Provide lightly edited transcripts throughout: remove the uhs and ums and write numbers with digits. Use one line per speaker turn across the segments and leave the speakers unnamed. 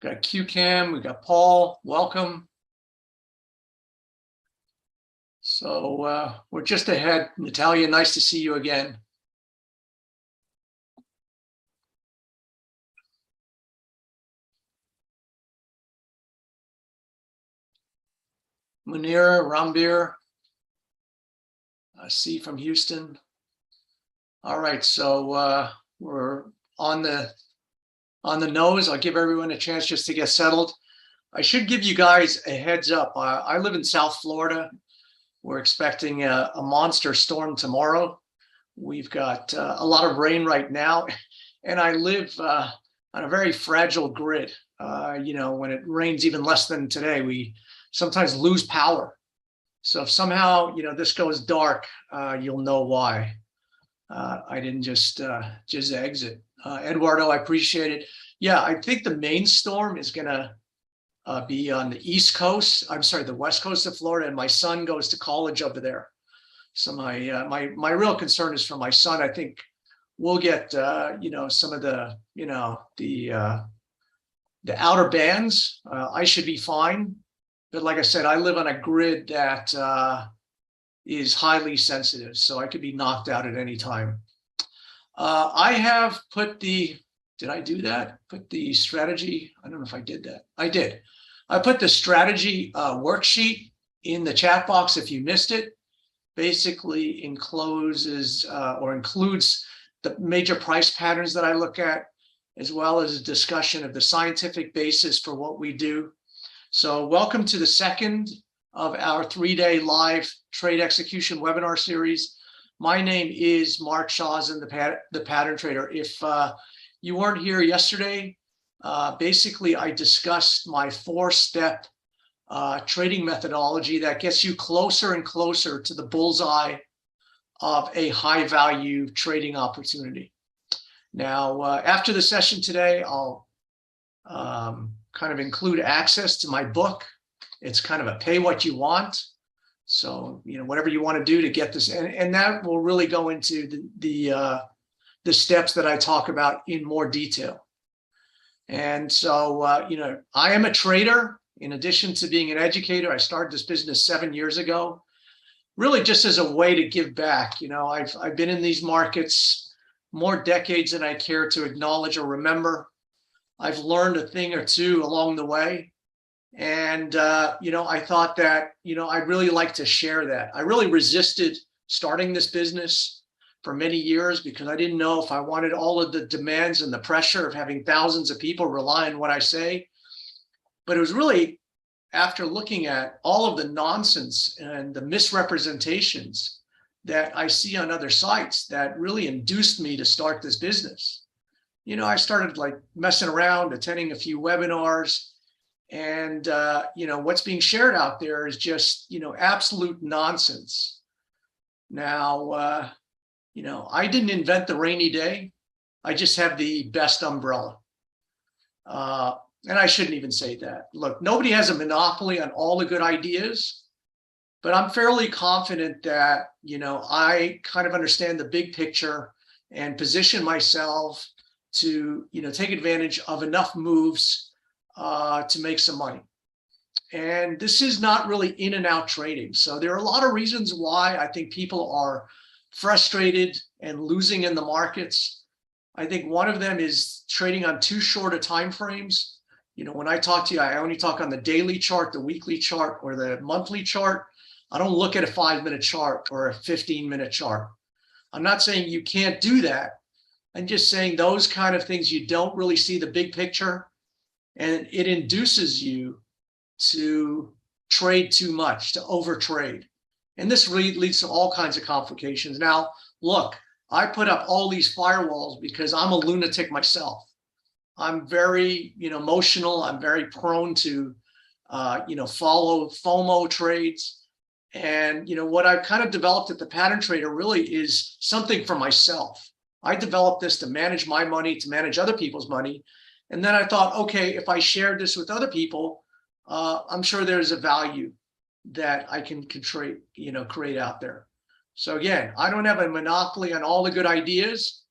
Got QCam, we got Paul, welcome. So we're just ahead. Natalia, nice to see you again. Munira, Rambir, C from Houston. All right, so we're on the nose. I'll give everyone a chance just to get settled. I should give you guys a heads up. I live in South Florida. We're expecting a monster storm tomorrow. We've got a lot of rain right now, and I live on a very fragile grid. When it rains even less than today, we sometimes lose power. So if somehow this goes dark, you'll know why. I didn't just exit. Eduardo, I appreciate it. Yeah, I think the main storm is gonna be on the East Coast. I'm sorry, the West Coast of Florida, and my son goes to college over there. So my real concern is for my son. I think we'll get some of the the outer bands. I should be fine, but like I said, I live on a grid that is highly sensitive, so I could be knocked out at any time. I have put the, did I do that? Put the strategy, I don't know if I did that. I did. I put the strategy worksheet in the chat box if you missed it. Basically includes the major price patterns that I look at, as well as a discussion of the scientific basis for what we do. So welcome to the second of our 3-day live trade execution webinar series. My name is Mark Shawson, the pattern trader. If you weren't here yesterday, basically I discussed my 4-step trading methodology that gets you closer and closer to the bullseye of a high value trading opportunity. Now, after the session today, I'll kind of include access to my book. It's kind of a pay what you want. So, whatever you want to do to get this, and that will really go into the steps that I talk about in more detail. And so, I am a trader. In addition to being an educator, I started this business 7 years ago, really just as a way to give back. I've been in these markets more decades than I care to acknowledge or remember. I've learned a thing or two along the way. And, I thought that, I'd really like to share that. I really resisted starting this business for many years because I didn't know if I wanted all of the demands and the pressure of having thousands of people rely on what I say. But it was really after looking at all of the nonsense and the misrepresentations that I see on other sites that really induced me to start this business. I started like messing around, attending a few webinars, and what's being shared out there is just absolute nonsense. Now I didn't invent the rainy day. I just have the best umbrella. And I shouldn't even say that. Look, nobody has a monopoly on all the good ideas, but I'm fairly confident that I kind of understand the big picture and position myself to take advantage of enough moves to make some money. And this is not really in and out trading. So there are a lot of reasons why I think people are frustrated and losing in the markets. I think one of them is trading on too short of time frames. When I talk to you, I only talk on the daily chart, the weekly chart, or the monthly chart. I don't look at a 5-minute chart or a 15-minute chart. I'm not saying you can't do that. I'm just saying those kind of things, you don't really see the big picture, and it induces you to trade too much, to overtrade. And this really leads to all kinds of complications. Now, look, I put up all these firewalls because I'm a lunatic myself. I'm very, emotional. I'm very prone to, follow FOMO trades. And, what I've kind of developed at the Pattern Trader really is something for myself. I developed this to manage my money, to manage other people's money. And then I thought, okay, if I shared this with other people, I'm sure there's a value that I can create out there. So again, I don't have a monopoly on all the good ideas.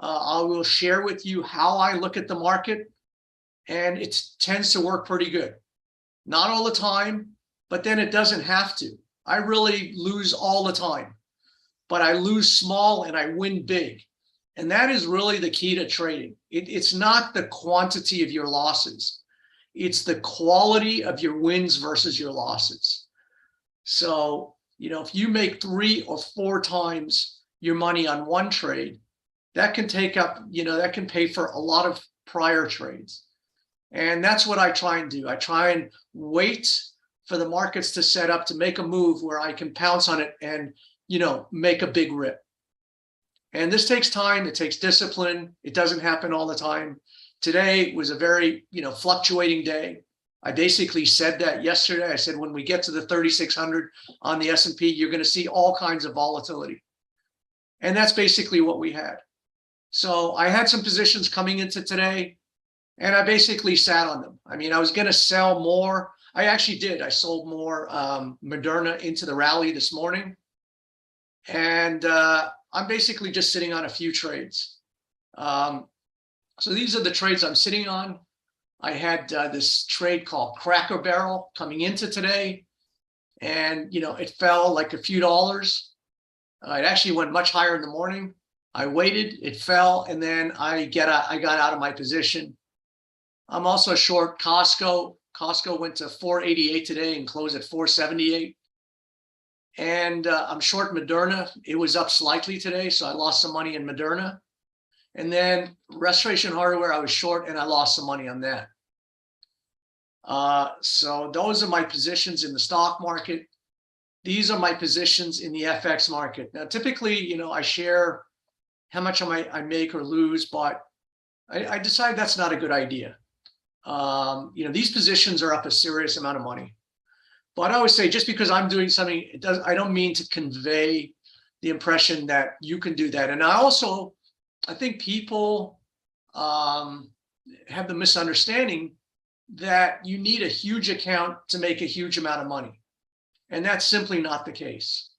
I will share with you how I look at the market. and it tends to work pretty good. Not all the time, but then it doesn't have to. I really lose all the time, but I lose small and I win big. And that is really the key to trading. It's not the quantity of your losses. It's the quality of your wins versus your losses. So, if you make 3 or 4 times your money on one trade, that can take up, that can pay for a lot of prior trades. And that's what I try and do. I try and wait for the markets to set up to make a move where I can pounce on it and, make a big rip. And this takes time. It takes discipline. It doesn't happen all the time. Today was a very, fluctuating day. I basically said that yesterday. I said, when we get to the 3,600 on the S&P, you're going to see all kinds of volatility. And that's basically what we had. So I had some positions coming into today, and I basically sat on them. I mean, I was going to sell more. I actually did. I sold more Moderna into the rally this morning. And I'm basically just sitting on a few trades. So these are the trades I'm sitting on. I had this trade called Cracker Barrel coming into today, and it fell like a few dollars. It actually went much higher in the morning. I waited, it fell, and then I got out of my position. I'm also short Costco. Costco went to 488 today and closed at 478. And I'm short Moderna. It was up slightly today, so I lost some money in Moderna. And then Restoration Hardware, I was short and I lost some money on that. So those are my positions in the stock market. These are my positions in the FX market. Now, typically, I share how much I make or lose, but I decide that's not a good idea. These positions are up a serious amount of money. But I always say, just because I'm doing something, I don't mean to convey the impression that you can do that. And I think people have the misunderstanding that you need a huge account to make a huge amount of money. And that's simply not the case.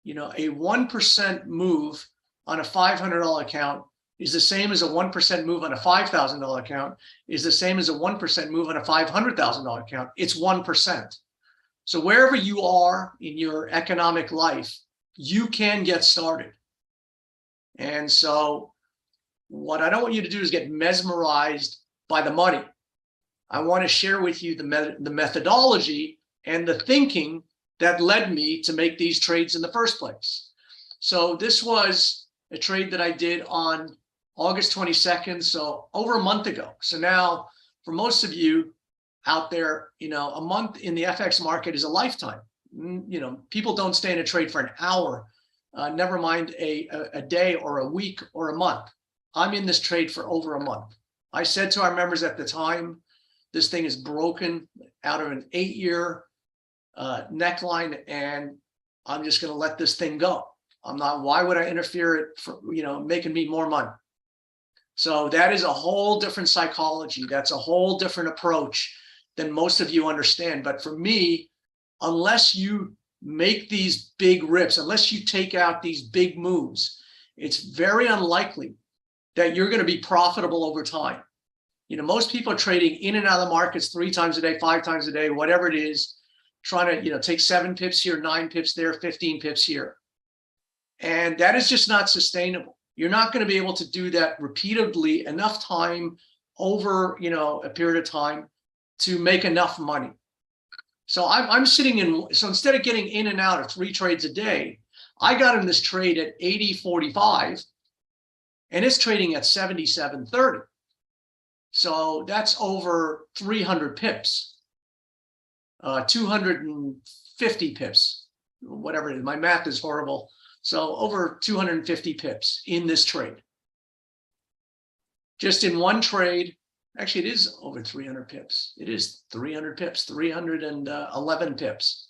A 1% move on a $500 account is the same as a 1% move on a $5,000 account, is the same as a 1% move on a $500,000 account. It's 1%. So wherever you are in your economic life, you can get started. And so what I don't want you to do is get mesmerized by the money. I want to share with you the methodology and the thinking that led me to make these trades in the first place. So this was a trade that I did on August 22nd, so over a month ago. So now, for most of you out there, a month in the FX market is a lifetime. People don't stay in a trade for an hour, never mind a day or a week or a month. I'm in this trade for over a month. I said to our members at the time, this thing is broken out of an 8-year neckline, and I'm just going to let this thing go. Why would I interfere it for, making me more money? So that is a whole different psychology. That's a whole different approach than most of you understand. But for me, unless you make these big rips, unless you take out these big moves, it's very unlikely that you're going to be profitable over time. Most people are trading in and out of the markets 3 times a day, 5 times a day, whatever it is, trying to, take 7 pips here, 9 pips there, 15 pips here. And that is just not sustainable. You're not going to be able to do that repeatedly enough time over, a period of time to make enough money. So I'm sitting in, so instead of getting in and out of 3 trades a day, I got in this trade at 80.45 and it's trading at 77.30. So that's over 300 pips, 250 pips, whatever it is. My math is horrible. So over 250 pips in this trade. Just in one trade, actually it is over 300 pips. It is 300 pips, 311 pips.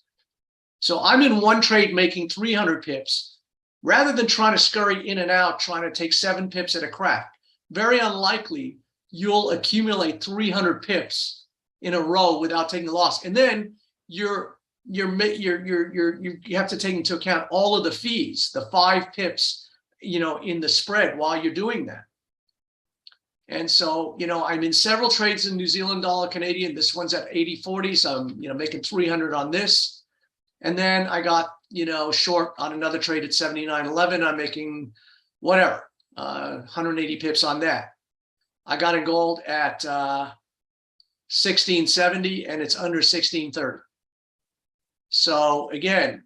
So I'm in one trade making 300 pips rather than trying to scurry in and out, trying to take 7 pips at a crack. Very unlikely you'll accumulate 300 pips in a row without taking a loss. And then you have to take into account all of the fees, the 5 pips, in the spread while you're doing that. And so, I'm in several trades in New Zealand dollar Canadian. This one's at 80.40, so I'm, making 300 on this. And then I got, short on another trade at 79.11. I'm making whatever, 180 pips on that. I got in gold at 1670 and it's under 1630. So again,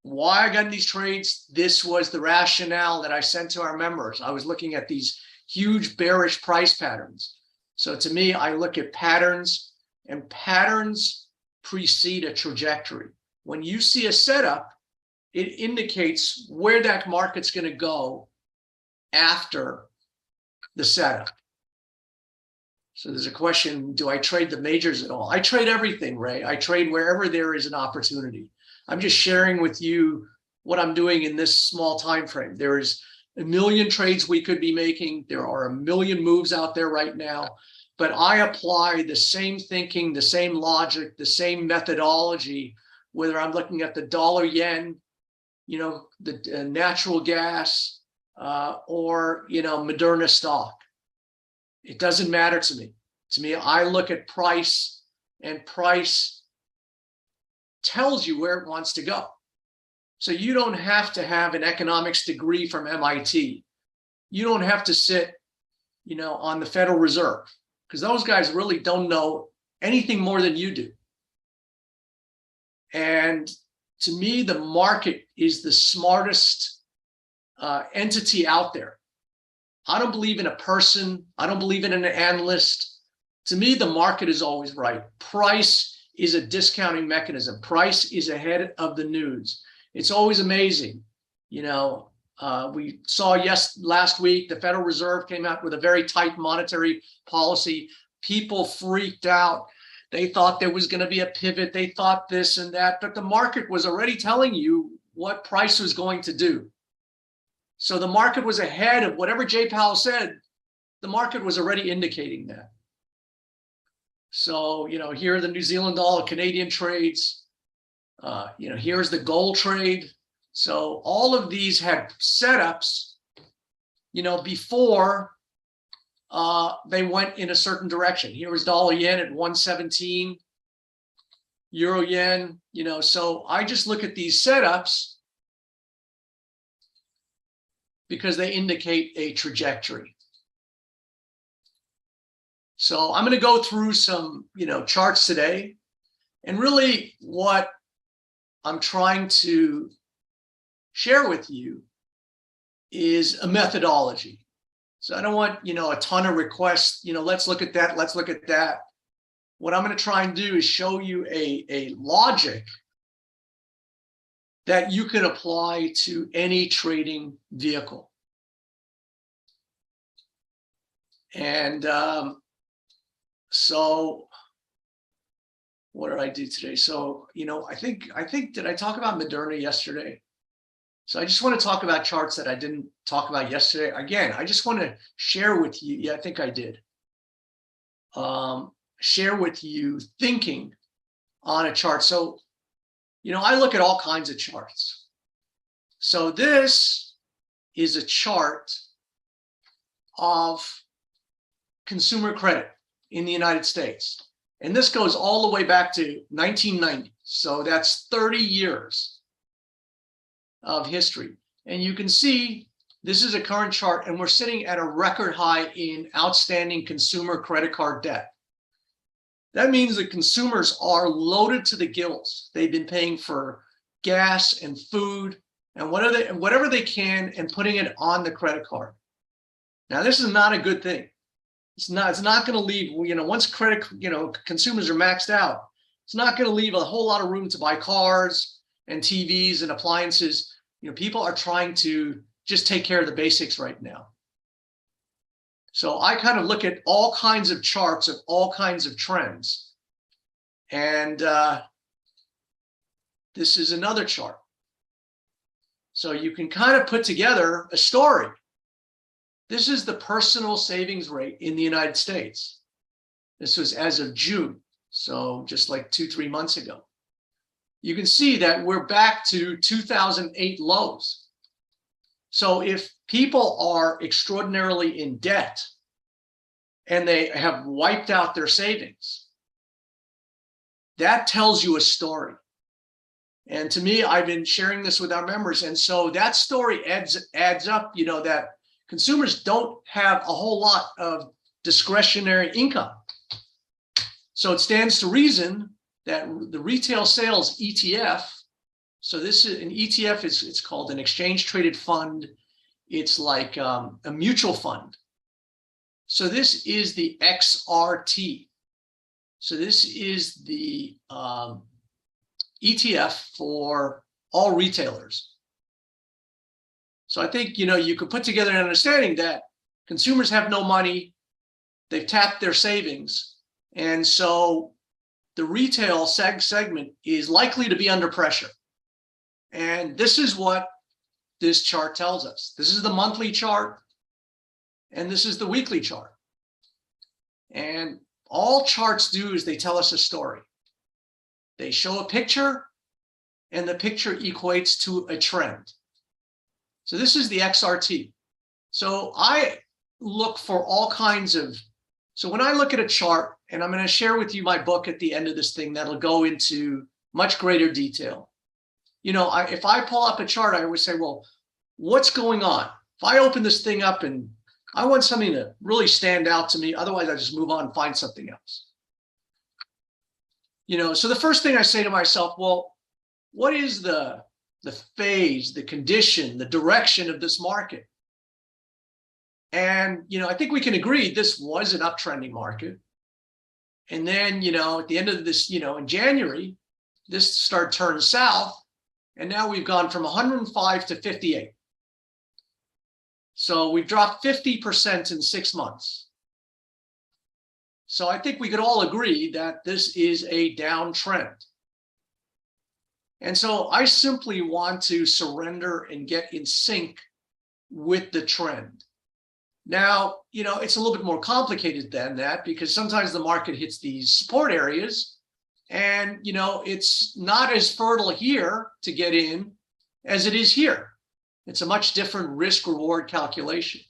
why I got in these trades, this was the rationale that I sent to our members. I was looking at these huge bearish price patterns. So to me, I look at patterns, and patterns precede a trajectory. When you see a setup, it indicates where that market's going to go after the setup. So there's a question, do I trade the majors at all? I trade everything, Ray. I trade wherever there is an opportunity. I'm just sharing with you what I'm doing in this small time frame. There is a million trades we could be making. There are a million moves out there right now, but I apply the same thinking, the same logic, the same methodology, whether I'm looking at the dollar yen, the natural gas, or, Moderna stock. It doesn't matter to me. To me, I look at price, and price tells you where it wants to go. So you don't have to have an economics degree from MIT. You don't have to sit, on the Federal Reserve, because those guys really don't know anything more than you do. And to me, the market is the smartest entity out there. I don't believe in a person. I don't believe in an analyst. To me, the market is always right. Price is a discounting mechanism. Price is ahead of the news. It's always amazing. We saw last week, the Federal Reserve came out with a very tight monetary policy. People freaked out. They thought there was going to be a pivot. They thought this and that, but the market was already telling you what price was going to do. So the market was ahead of whatever Jay Powell said. The market was already indicating that. So, here are the New Zealand dollar Canadian trades. Here's the gold trade. So all of these had setups, before they went in a certain direction. Here was dollar yen at 117, euro yen, so I just look at these setups because they indicate a trajectory. So I'm going to go through some, charts today, and really what I'm trying to share with you is a methodology. So I don't want, a ton of requests, let's look at that, let's look at that. What I'm going to try and do is show you a logic that you can apply to any trading vehicle. And so what did I do today? So, I think, did I talk about Moderna yesterday? So I just want to talk about charts that I didn't talk about yesterday. Again, I just want to share with you. Yeah, I think I did. Share with you thinking on a chart. So, I look at all kinds of charts. So this is a chart of consumer credit in the United States. And this goes all the way back to 1990. So that's 30 years of history. And you can see this is a current chart, and we're sitting at a record high in outstanding consumer credit card debt. That means that consumers are loaded to the gills. They've been paying for gas and food and whatever they can, and putting it on the credit card. Now, this is not a good thing. It's not going to leave, once consumers are maxed out, it's not going to leave a whole lot of room to buy cars and TVs and appliances. People are trying to just take care of the basics right now. So I kind of look at all kinds of charts of all kinds of trends. And this is another chart. So you can kind of put together a story. This is the personal savings rate in the United States. This was as of June, so just like 2-3 months ago. You can see that we're back to 2008 lows. So if people are extraordinarily in debt, and they have wiped out their savings. That tells you a story. And to me, I've been sharing this with our members. And so that story adds up, that consumers don't have a whole lot of discretionary income. So it stands to reason that the retail sales ETF, so this is an ETF, it's called an exchange traded fund. It's like a mutual fund. So this is the XRT. So this is the ETF for all retailers. So I think, you could put together an understanding that consumers have no money, they've tapped their savings, and so the retail segment is likely to be under pressure. And this is what this chart tells us. This is the monthly chart, and this is the weekly chart. And all charts do is they tell us a story. They show a picture, and the picture equates to a trend. So this is the XRT. So I look for all kinds of, so when I look at a chart, and I'm going to share with you my book at the end of this thing that'll go into much greater detail. If I pull up a chart, I always say, well, what's going on? If I open this thing up and I want something to really stand out to me, otherwise I just move on and find something else. So the first thing I say to myself, well, what is the phase, the condition, the direction of this market? And, I think we can agree this was an uptrending market. And then, at the end of this, in January, this started turning south. And now we've gone from 105 to 58. So we've dropped 50% in 6 months. So I think we could all agree that this is a downtrend. And so I simply want to surrender and get in sync with the trend. Now, it's a little bit more complicated than that, because sometimes the market hits these support areas and, it's not as fertile here to get in as it is here. It's a much different risk reward calculation.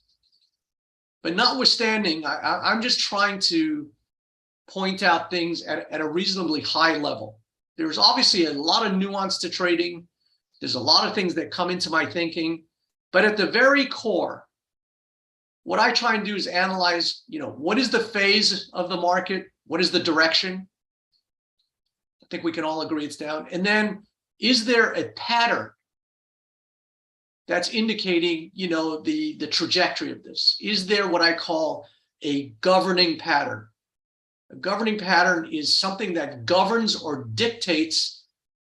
But notwithstanding, I'm just trying to point out things at a reasonably high level. There's obviously a lot of nuance to trading. There's a lot of things that come into my thinking, but at the very core, what I try and do is analyze, what is the phase of the market? What is the direction? I think we can all agree it's down. And then, is there a pattern that's indicating, the trajectory of this? Is there what I call a governing pattern? A governing pattern is something that governs or dictates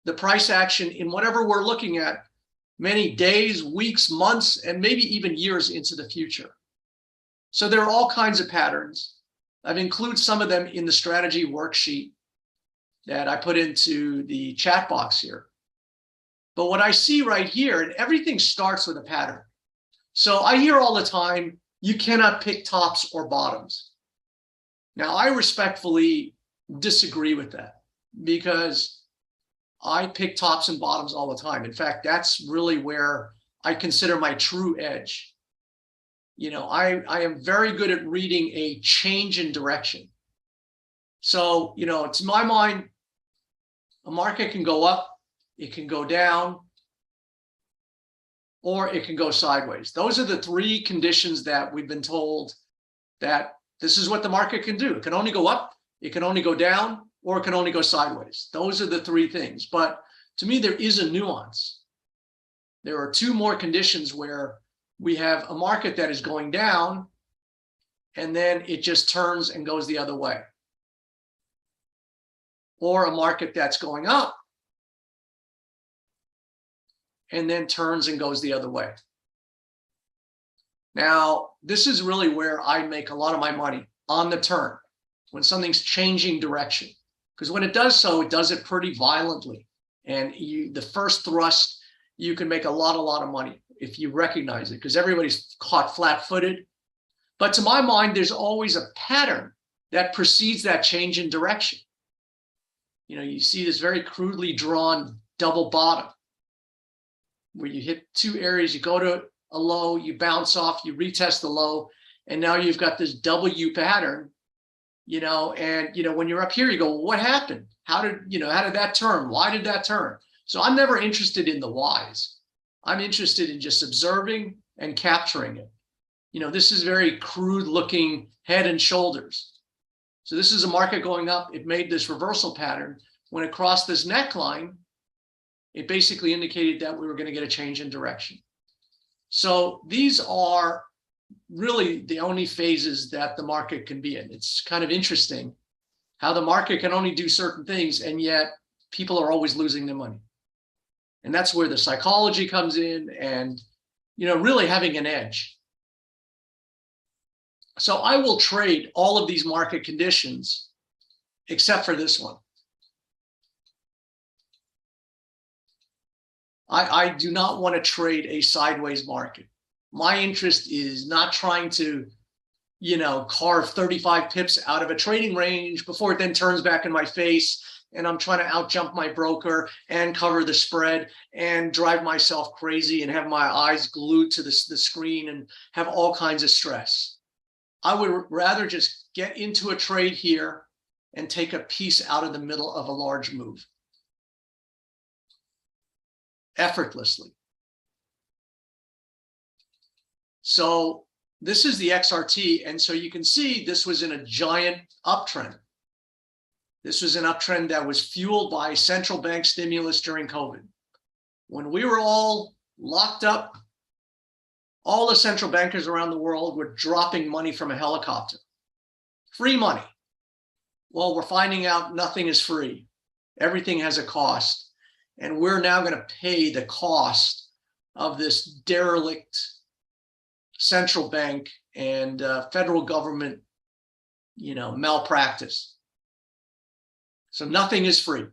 the price action in whatever we're looking at many days, weeks, months, and maybe even years into the future. So there are all kinds of patterns. I've included some of them in the strategy worksheet that I put into the chat box here. But what I see right here, and everything starts with a pattern. So I hear all the time, you cannot pick tops or bottoms. Now, I respectfully disagree with that, because I pick tops and bottoms all the time. In fact, that's really where I consider my true edge. I am very good at reading a change in direction. So, to my mind, a market can go up, it can go down, or it can go sideways. Those are the three conditions that we've been told that this is what the market can do. It can only go up, it can only go down, or it can only go sideways. Those are the three things. But to me, there is a nuance. There are two more conditions where we have a market that is going down, and then it just turns and goes the other way. Or a market that's going up, and then turns and goes the other way. Now, this is really where I make a lot of my money, on the turn, when something's changing direction. Because when it does so, it does it pretty violently. And the first thrust, you can make a lot of money if you recognize it, because everybody's caught flat-footed. But to my mind, there's always a pattern that precedes that change in direction. You see this very crudely drawn double bottom, where you hit two areas, you go to a low, you bounce off, you retest the low, And now you've got this W pattern, and when you're up here, you go, well, what happened? How did that turn? Why did that turn? So I'm never interested in the whys. I'm interested in just observing and capturing it. This is very crude looking head and shoulders. So this is a market going up. It made this reversal pattern. When it crossed this neckline, it basically indicated that we were going to get a change in direction. So these are really the only phases that the market can be in. It's kind of interesting how the market can only do certain things, and yet people are always losing their money. And that's where the psychology comes in, and really having an edge. So I will trade all of these market conditions except for this one. I do not want to trade a sideways market. My interest is not trying to, carve 35 pips out of a trading range before it then turns back in my face and I'm trying to outjump my broker and cover the spread and drive myself crazy and have my eyes glued to the screen and have all kinds of stress. I would rather just get into a trade here and take a piece out of the middle of a large move effortlessly. So this is the XRT. And so you can see this was in a giant uptrend. This was an uptrend that was fueled by central bank stimulus during COVID. When we were all locked up, all the central bankers around the world were dropping money from a helicopter. Free money. Well, we're finding out nothing is free. Everything has a cost. And we're now going to pay the cost of this derelict central bank and federal government, malpractice. So nothing is free.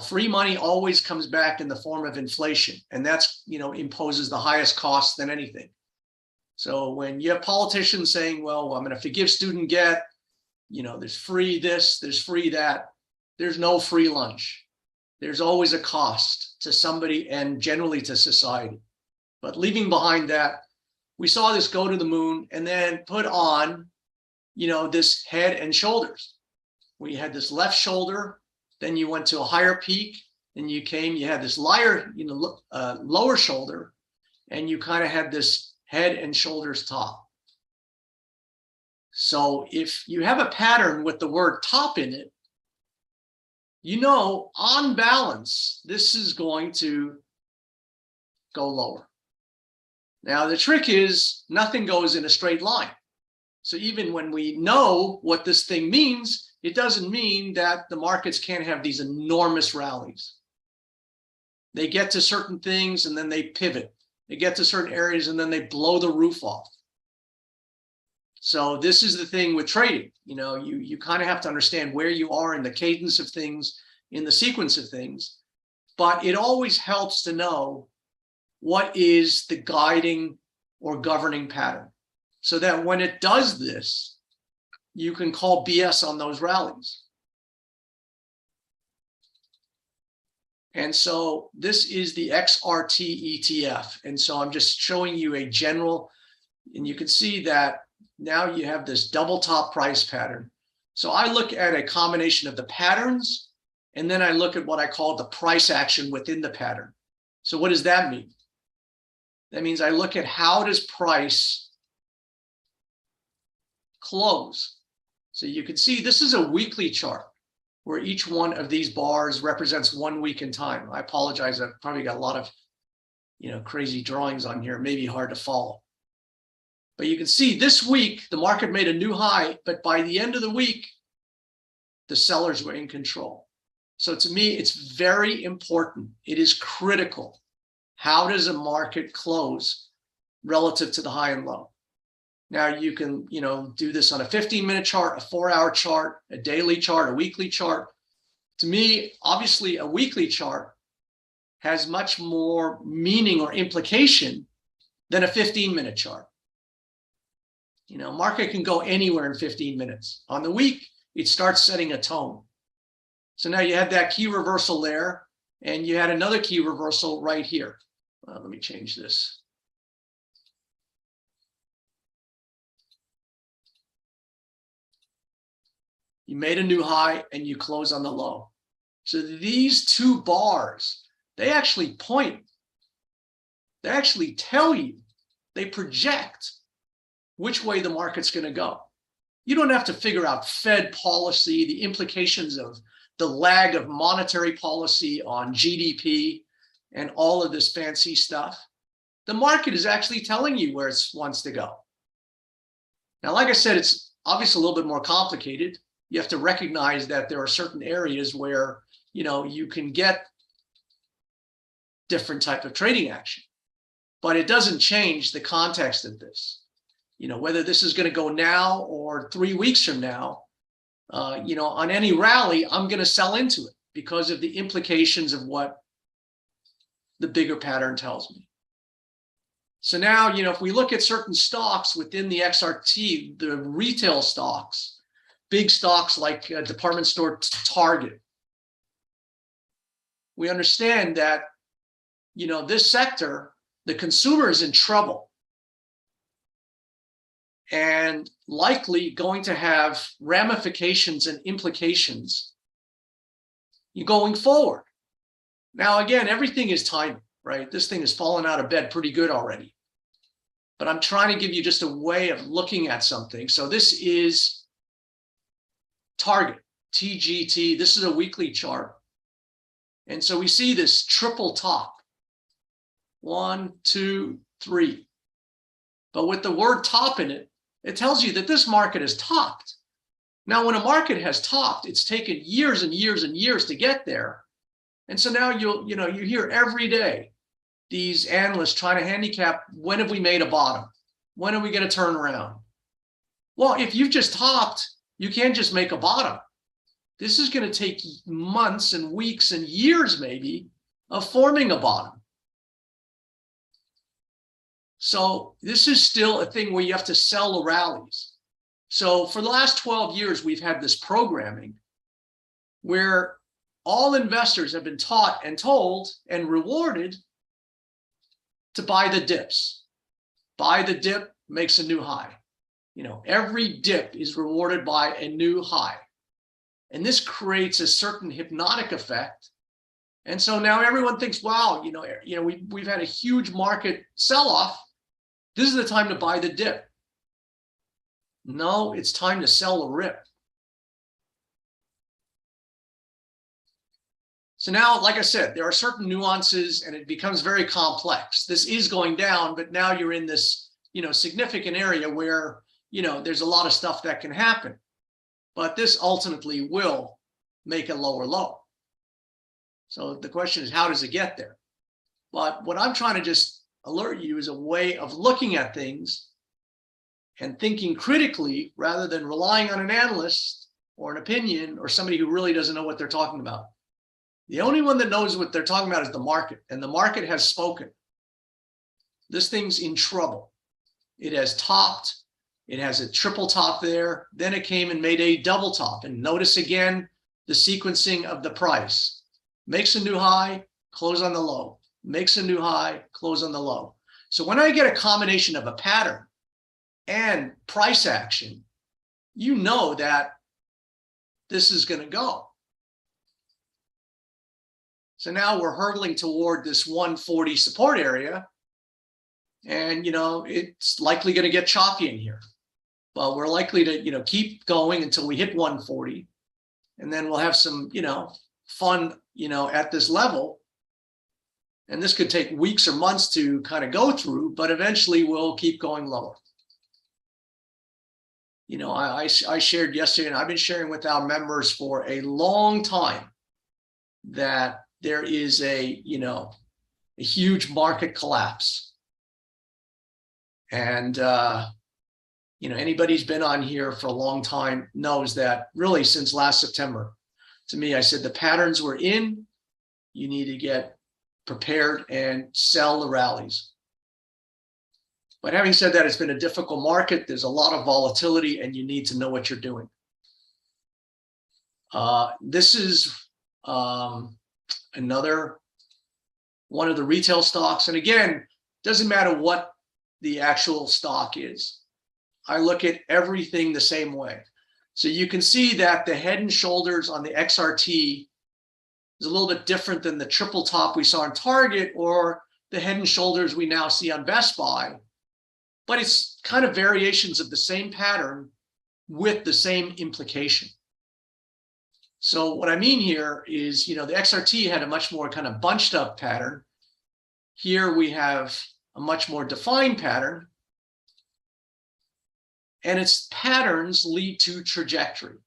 Free money always comes back in the form of inflation, and that's, imposes the highest cost than anything. So when you have politicians saying, well, I'm going to forgive student debt, there's free this, there's free that, there's no free lunch. There's always a cost to somebody and generally to society. But leaving behind that, we saw this go to the moon and then put on, this head and shoulders. We had this left shoulder, then you went to a higher peak, and you had this lower shoulder, and you kind of had this head and shoulders top. So if you have a pattern with the word top in it, on balance, this is going to go lower. Now, the trick is nothing goes in a straight line. So even when we know what this thing means, it doesn't mean that the markets can't have these enormous rallies. They get to certain things and then they pivot. They get to certain areas and then they blow the roof off. So this is the thing with trading. You kind of have to understand where you are in the cadence of things, in the sequence of things, but it always helps to know what is the guiding or governing pattern, so that when it does this, you can call BS on those rallies. And so this is the XRT ETF. And so I'm just showing you a general, and you can see that now you have this double top price pattern. So I look at a combination of the patterns, and then I look at what I call the price action within the pattern. So what does that mean? That means I look at how does price close. So you can see this is a weekly chart where each one of these bars represents 1 week in time. I apologize, I've probably got a lot of crazy drawings on here, maybe hard to follow. But you can see this week, the market made a new high, but by the end of the week, the sellers were in control. So to me, it's very important. It is critical. How does a market close relative to the high and low? Now you can, do this on a 15-minute chart, a 4-hour chart, a daily chart, a weekly chart. To me, obviously, a weekly chart has much more meaning or implication than a 15-minute chart. Market can go anywhere in 15 minutes. On the week, it starts setting a tone. So now you had that key reversal there, and you had another key reversal right here. Let me change this. You made a new high and you close on the low. So these two bars, they actually point, they actually tell you, they project which way the market's going to go. You don't have to figure out Fed policy, the implications of the lag of monetary policy on GDP and all of this fancy stuff. The market is actually telling you where it wants to go. Now, like I said, it's obviously a little bit more complicated. You have to recognize that there are certain areas where, you can get different type of trading action, but it doesn't change the context of this. Whether this is going to go now or 3 weeks from now, on any rally, I'm going to sell into it because of the implications of what the bigger pattern tells me. So now, if we look at certain stocks within the XRT, the retail stocks, big stocks like department store Target, we understand that, this sector, the consumer is in trouble and likely going to have ramifications and implications going forward. Now, again, everything is timing, right? This thing has fallen out of bed pretty good already. But I'm trying to give you just a way of looking at something. So this is Target, TGT. This is a weekly chart. And so we see this triple top. 1, 2, 3. But with the word top in it, it tells you that this market has topped. Now, when a market has topped, it's taken years and years and years to get there. And so now you hear every day these analysts trying to handicap, when have we made a bottom? When are we going to turn around? Well, if you've just topped, you can't just make a bottom. This is going to take months and weeks and years maybe of forming a bottom. So this is still a thing where you have to sell the rallies. So for the last 12 years, we've had this programming where all investors have been taught and told and rewarded to buy the dips. Buy the dip makes a new high. Every dip is rewarded by a new high. And this creates a certain hypnotic effect. And so now everyone thinks, wow, we've had a huge market sell-off. This is the time to buy the dip. No, it's time to sell the rip. So now, like I said, there are certain nuances and it becomes very complex. This is going down, but now you're in this, significant area where, there's a lot of stuff that can happen. But this ultimately will make a lower low. So the question is, how does it get there? But what I'm trying to just alert you is a way of looking at things and thinking critically rather than relying on an analyst or an opinion or somebody who really doesn't know what they're talking about. The only one that knows what they're talking about is the market, and the market has spoken. This thing's in trouble. It has topped. It has a triple top there. Then it came and made a double top. And notice again the sequencing of the price. Makes a new high, close on the low. Makes a new high, close on the low. So when I get a combination of a pattern and price action, you know that this is going to go. So now we're hurtling toward this 140 support area. And, it's likely going to get choppy in here. But we're likely to, keep going until we hit 140. And then we'll have some, fun, at this level. And this could take weeks or months to kind of go through, but eventually we'll keep going lower. I shared yesterday, and I've been sharing with our members for a long time, that there is a huge market collapse. And, anybody who's been on here for a long time knows that really since last September, to me, I said the patterns we're in, you need to get prepared and sell the rallies. But having said that, it's been a difficult market. There's a lot of volatility and you need to know what you're doing. This is another one of the retail stocks. And again, doesn't matter what the actual stock is. I look at everything the same way. So you can see that the head and shoulders on the XRT is a little bit different than the triple top we saw on Target or the head and shoulders we now see on Best Buy. But it's kind of variations of the same pattern with the same implication. So what I mean here is, the XRT had a much more kind of bunched up pattern. Here we have a much more defined pattern. And its patterns lead to trajectory.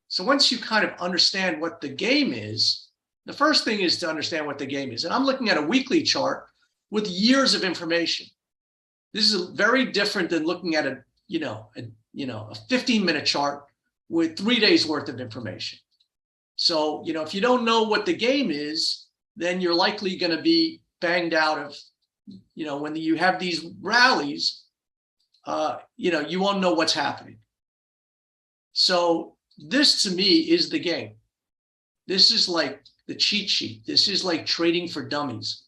So once you kind of understand what the game is, the first thing is to understand what the game is. And I'm looking at a weekly chart with years of information. This is very different than looking at a 15-minute chart with 3 days worth of information. So, if you don't know what the game is, then you're likely going to be banged out of, when you have these rallies, you won't know what's happening. So this to me is the game. This is like the cheat sheet. This is like trading for dummies.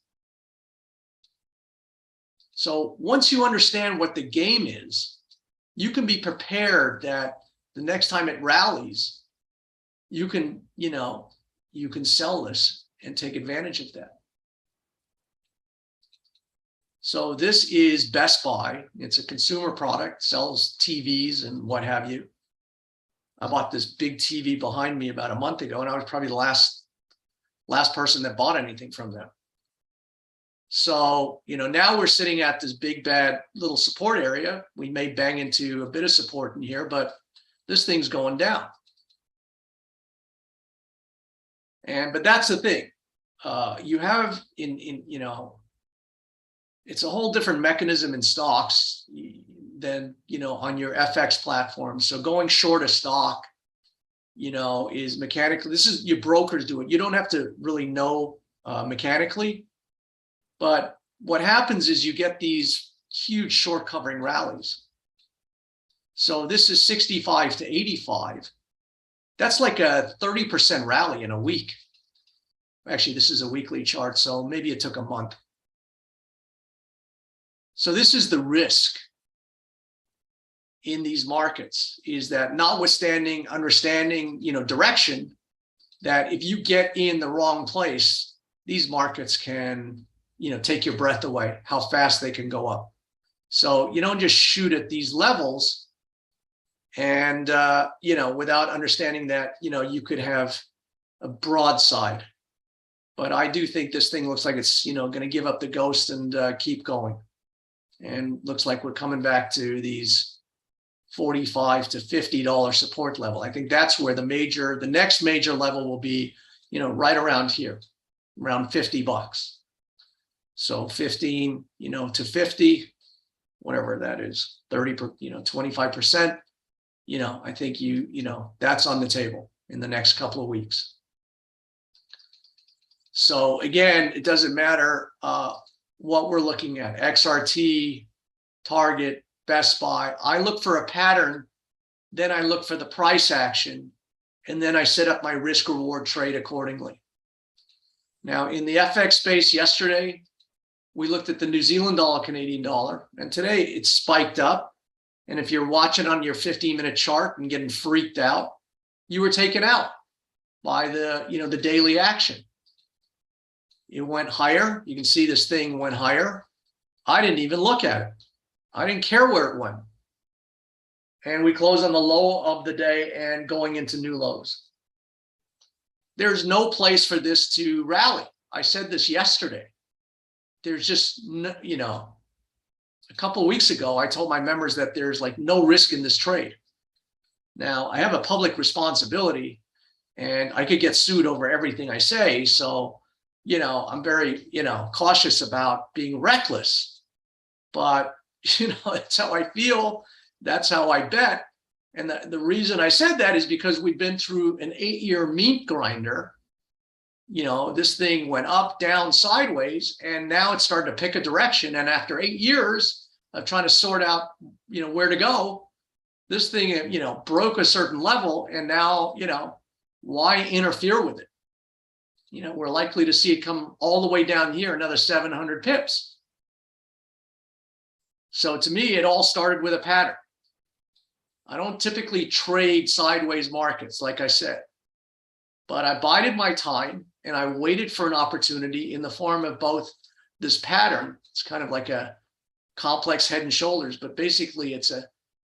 So once you understand what the game is, you can be prepared that the next time it rallies, you can sell this and take advantage of that. So this is Best Buy. It's a consumer product, sells TVs and what have you. I bought this big TV behind me about a month ago, and I was probably the last person that bought anything from them. So, now we're sitting at this big bad little support area. We may bang into a bit of support in here, but this thing's going down. But that's the thing. You have it's a whole different mechanism in stocks than, on your FX platform. So going short a stock, is mechanically, this is your brokers do it. You don't have to really know mechanically, but what happens is you get these huge short covering rallies. So this is 65 to 85. That's like a 30% rally in a week. Actually, this is a weekly chart, so maybe it took a month. So this is the risk in these markets, is that notwithstanding understanding, direction, that if you get in the wrong place, these markets can, take your breath away, how fast they can go up. So you don't just shoot at these levels and, without understanding that, you could have a broadside. But I do think this thing looks like it's, going to give up the ghost and keep going. And looks like we're coming back to these $45 to $50 support level. I think that's where the next major level will be, right around here, around $50. So 15, to 50, whatever that is, 30, 25%, I think that's on the table in the next couple of weeks. So again, it doesn't matter what we're looking at, XRT, Target, Best Buy. I look for a pattern, then I look for the price action, and then I set up my risk reward trade accordingly. Now in the FX space yesterday, we looked at the New Zealand dollar, Canadian dollar, and today it's spiked up. And if you're watching on your 15-minute chart and getting freaked out, you were taken out by the daily action. It went higher. You can see this thing went higher. I didn't even look at it. I didn't care where it went. And we closed on the low of the day and going into new lows. There's no place for this to rally. I said this yesterday. There's just, a couple of weeks ago, I told my members that there's like no risk in this trade. Now, I have a public responsibility and I could get sued over everything I say. So, I'm very, cautious about being reckless, but, that's how I feel. That's how I bet. And the reason I said that is because we've been through an 8-year meat grinder. This thing went up, down, sideways, and now it's starting to pick a direction. And after 8 years of trying to sort out, where to go, this thing, broke a certain level. And now, why interfere with it? We're likely to see it come all the way down here, another 700 pips. So to me, it all started with a pattern. I don't typically trade sideways markets, like I said, but I bided my time and I waited for an opportunity in the form of both this pattern. It's kind of like a complex head and shoulders, but basically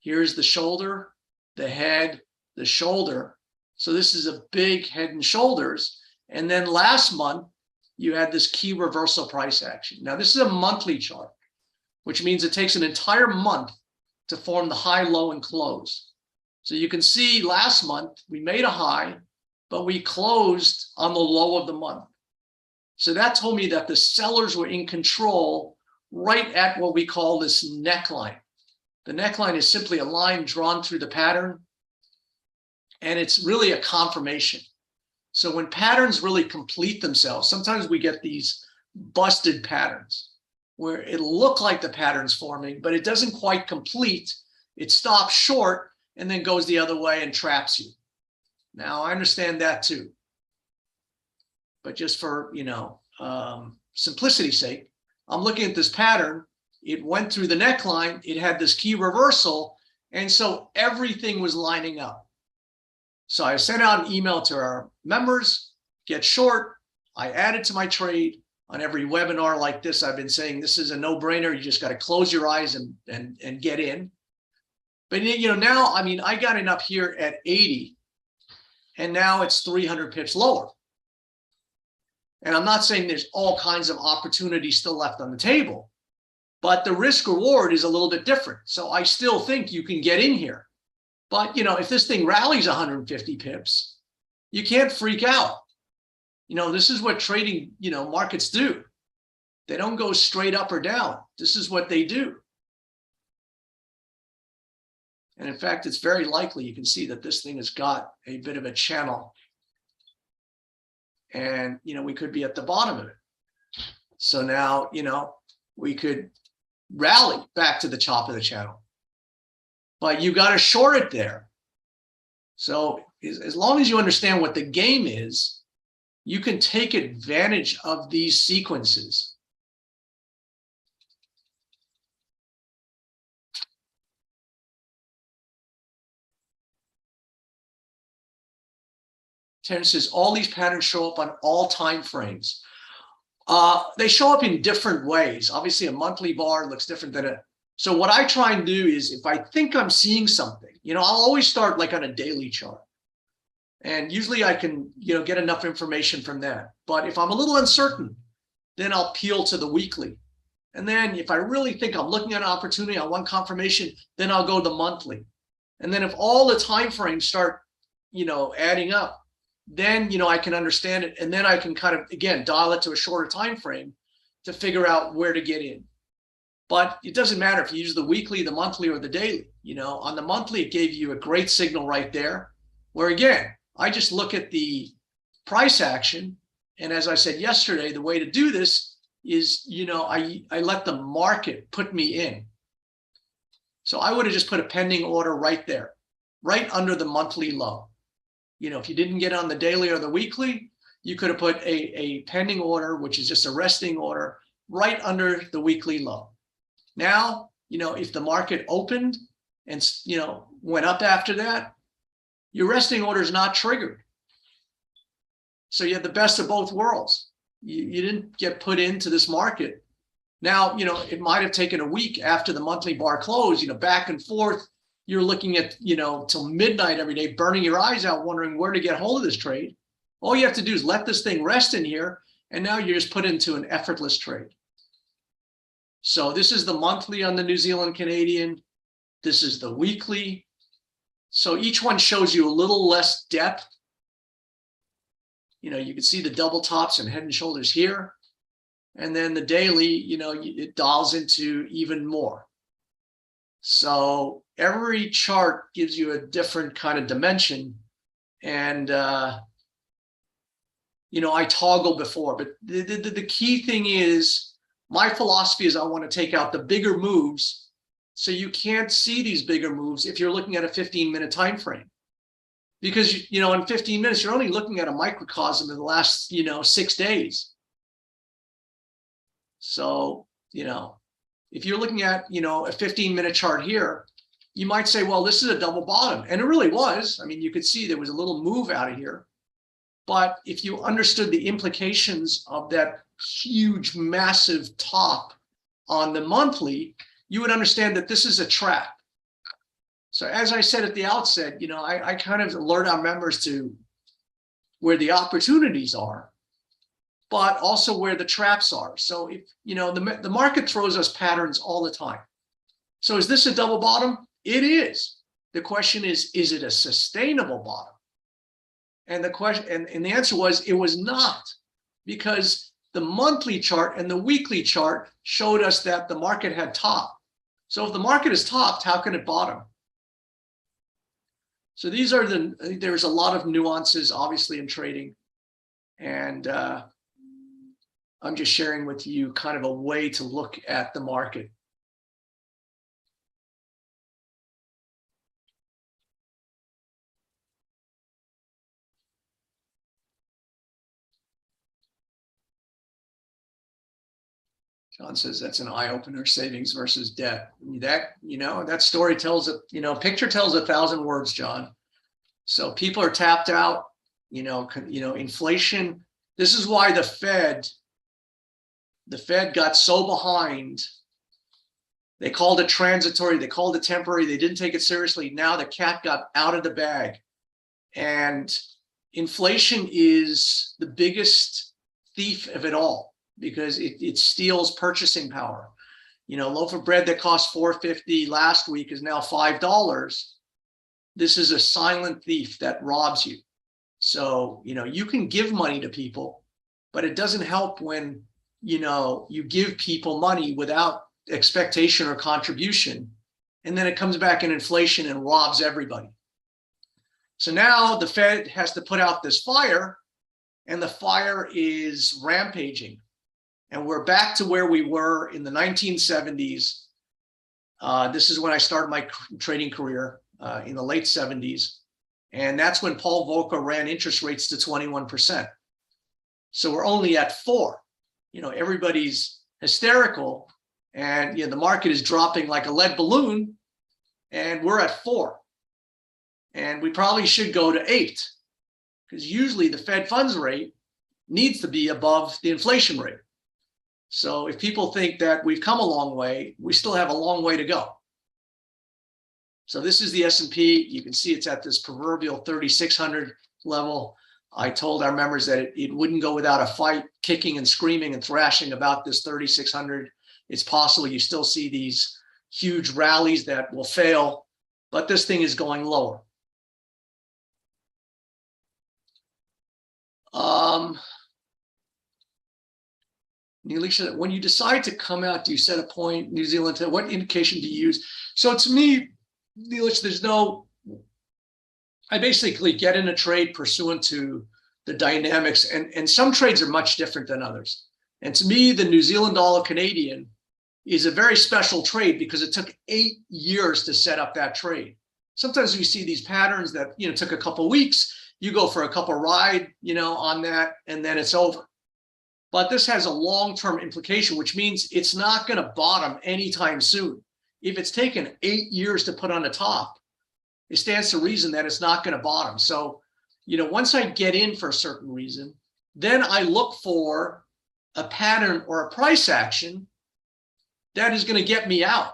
here's the shoulder, the head, the shoulder. So this is a big head and shoulders. And then last month, you had this key reversal price action. Now, this is a monthly chart, which means it takes an entire month to form the high, low, and close. So you can see last month, we made a high, but we closed on the low of the month. So that told me that the sellers were in control right at what we call this neckline. The neckline is simply a line drawn through the pattern, and it's really a confirmation. So when patterns really complete themselves, sometimes we get these busted patterns where it look like the pattern's forming, but it doesn't quite complete. It stops short and then goes the other way and traps you. Now, I understand that too. But just for, simplicity's sake, I'm looking at this pattern. It went through the neckline. It had this key reversal. And so everything was lining up. So I sent out an email to our members, get short. I added to my trade. On every webinar like this, I've been saying this is a no-brainer. You just got to close your eyes and get in. But now, I got in up here at 80, and now it's 300 pips lower. And I'm not saying there's all kinds of opportunities still left on the table, but the risk reward is a little bit different. So I still think you can get in here. But, if this thing rallies 150 pips, you can't freak out. This is what trading, markets do. They don't go straight up or down. This is what they do. And in fact, it's very likely you can see that this thing has got a bit of a channel. And, we could be at the bottom of it. So now, we could rally back to the top of the channel. But you got to short it there. So as long as you understand what the game is, you can take advantage of these sequences. Terrence says, all these patterns show up on all time frames. They show up in different ways. Obviously, a monthly bar looks different than so what I try and do is if I think I'm seeing something, I'll always start like on a daily chart. And usually I can, get enough information from that. But if I'm a little uncertain, then I'll peel to the weekly. And then if I really think I'm looking at an opportunity, I want confirmation, then I'll go to the monthly. And then if all the time frames start, adding up, then, I can understand it. And then I can kind of, again, dial it to a shorter time frame to figure out where to get in. But it doesn't matter if you use the weekly, the monthly, or the daily. On the monthly, it gave you a great signal right there, where again, I just look at the price action. And as I said yesterday, the way to do this is, I let the market put me in. So I would have just put a pending order right there, right under the monthly low. If you didn't get on the daily or the weekly, you could have put a pending order, which is just a resting order, right under the weekly low. Now, if the market opened and, went up after that, your resting order is not triggered. So you have the best of both worlds. You didn't get put into this market. Now, it might have taken a week after the monthly bar close, back and forth. You're looking at, till midnight every day, burning your eyes out, wondering where to get hold of this trade. All you have to do is let this thing rest in here. And now you're just put into an effortless trade. So this is the monthly on the New Zealand Canadian. This is the weekly. So each one shows you a little less depth. You can see the double tops and head and shoulders here. And then the daily, it dials into even more. So every chart gives you a different kind of dimension. And, I toggle before, but the key thing is, my philosophy is I want to take out the bigger moves. So you can't see these bigger moves if you're looking at a 15-minute time frame. Because, in 15 minutes, you're only looking at a microcosm of the last, 6 days. So, if you're looking at, a 15-minute chart here, you might say, well, this is a double bottom. And it really was. I mean, you could see there was a little move out of here. But if you understood the implications of that huge, massive top on the monthly, you would understand that this is a trap. So as I said at the outset, I kind of alert our members to where the opportunities are, but also where the traps are. So if, the market throws us patterns all the time. So is this a double bottom? It is. The question is it a sustainable bottom? And the question, and the answer was, it was not, because the monthly chart and the weekly chart showed us that the market had topped. So if the market is topped, how can it bottom? So these are there's a lot of nuances, obviously, in trading. And I'm just sharing with you kind of a way to look at the market. John says that's an eye-opener, savings versus debt. That story tells it, picture tells 1,000 words, John. So people are tapped out, inflation. This is why the Fed got so behind. They called it transitory, they called it temporary, they didn't take it seriously. Now the cat got out of the bag. And inflation is the biggest thief of it all, because it steals purchasing power. A loaf of bread that cost $4.50 last week is now $5. This is a silent thief that robs you. So, you can give money to people, but it doesn't help when, you give people money without expectation or contribution, and then it comes back in inflation and robs everybody. So now the Fed has to put out this fire, and the fire is rampaging. And we're back to where we were in the 1970s. This is when I started my trading career in the late 70s. And that's when Paul Volcker ran interest rates to 21%. So we're only at 4. Everybody's hysterical, and the market is dropping like a lead balloon, and we're at 4. And we probably should go to 8, because usually the Fed funds rate needs to be above the inflation rate. So if people think that we've come a long way, we still have a long way to go. So this is the S&P. You can see it's at this proverbial 3,600 level. I told our members that it wouldn't go without a fight, kicking and screaming and thrashing about this 3,600. It's possible you still see these huge rallies that will fail, but this thing is going lower. Neelisha, when you decide to come out, do you set a point, New Zealand, what indication do you use? So to me, Neelisha, I basically get in a trade pursuant to the dynamics, and some trades are much different than others. And to me, the New Zealand dollar Canadian is a very special trade because it took 8 years to set up that trade. Sometimes we see these patterns that, took a couple of weeks, you go for a couple ride, on that, and then it's over. But this has a long-term implication, which means it's not going to bottom anytime soon. If it's taken 8 years to put on the top, it stands to reason that it's not going to bottom. So, once I get in for a certain reason, then I look for a pattern or a price action that is going to get me out.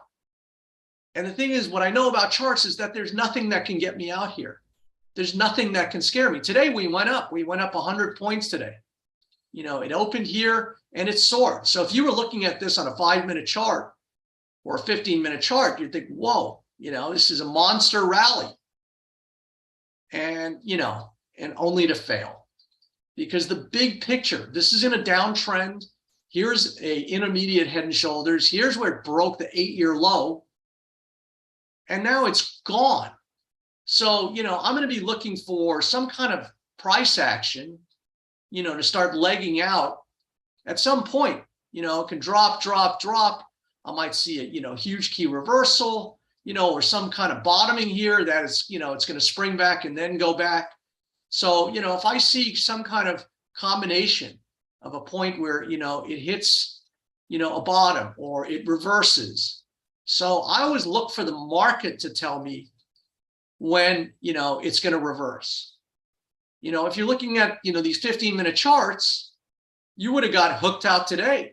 And the thing is, what I know about charts is that there's nothing that can get me out here. There's nothing that can scare me. Today we went up. We went up 100 points today. It opened here and it soared. So if you were looking at this on a 5-minute chart or a 15-minute chart, you'd think, whoa, this is a monster rally. And, and only to fail. Because the big picture, this is in a downtrend. Here's a intermediate head and shoulders. Here's where it broke the 8-year low. And now it's gone. So, I'm going to be looking for some kind of price action, to start legging out at some point. It can drop. I might see a, huge key reversal, or some kind of bottoming here that is, it's going to spring back and then go back. So, if I see some kind of combination of a point where, it hits, a bottom or it reverses, So I always look for the market to tell me when, it's going to reverse. If you're looking at, these 15-minute charts, you would have got hooked out today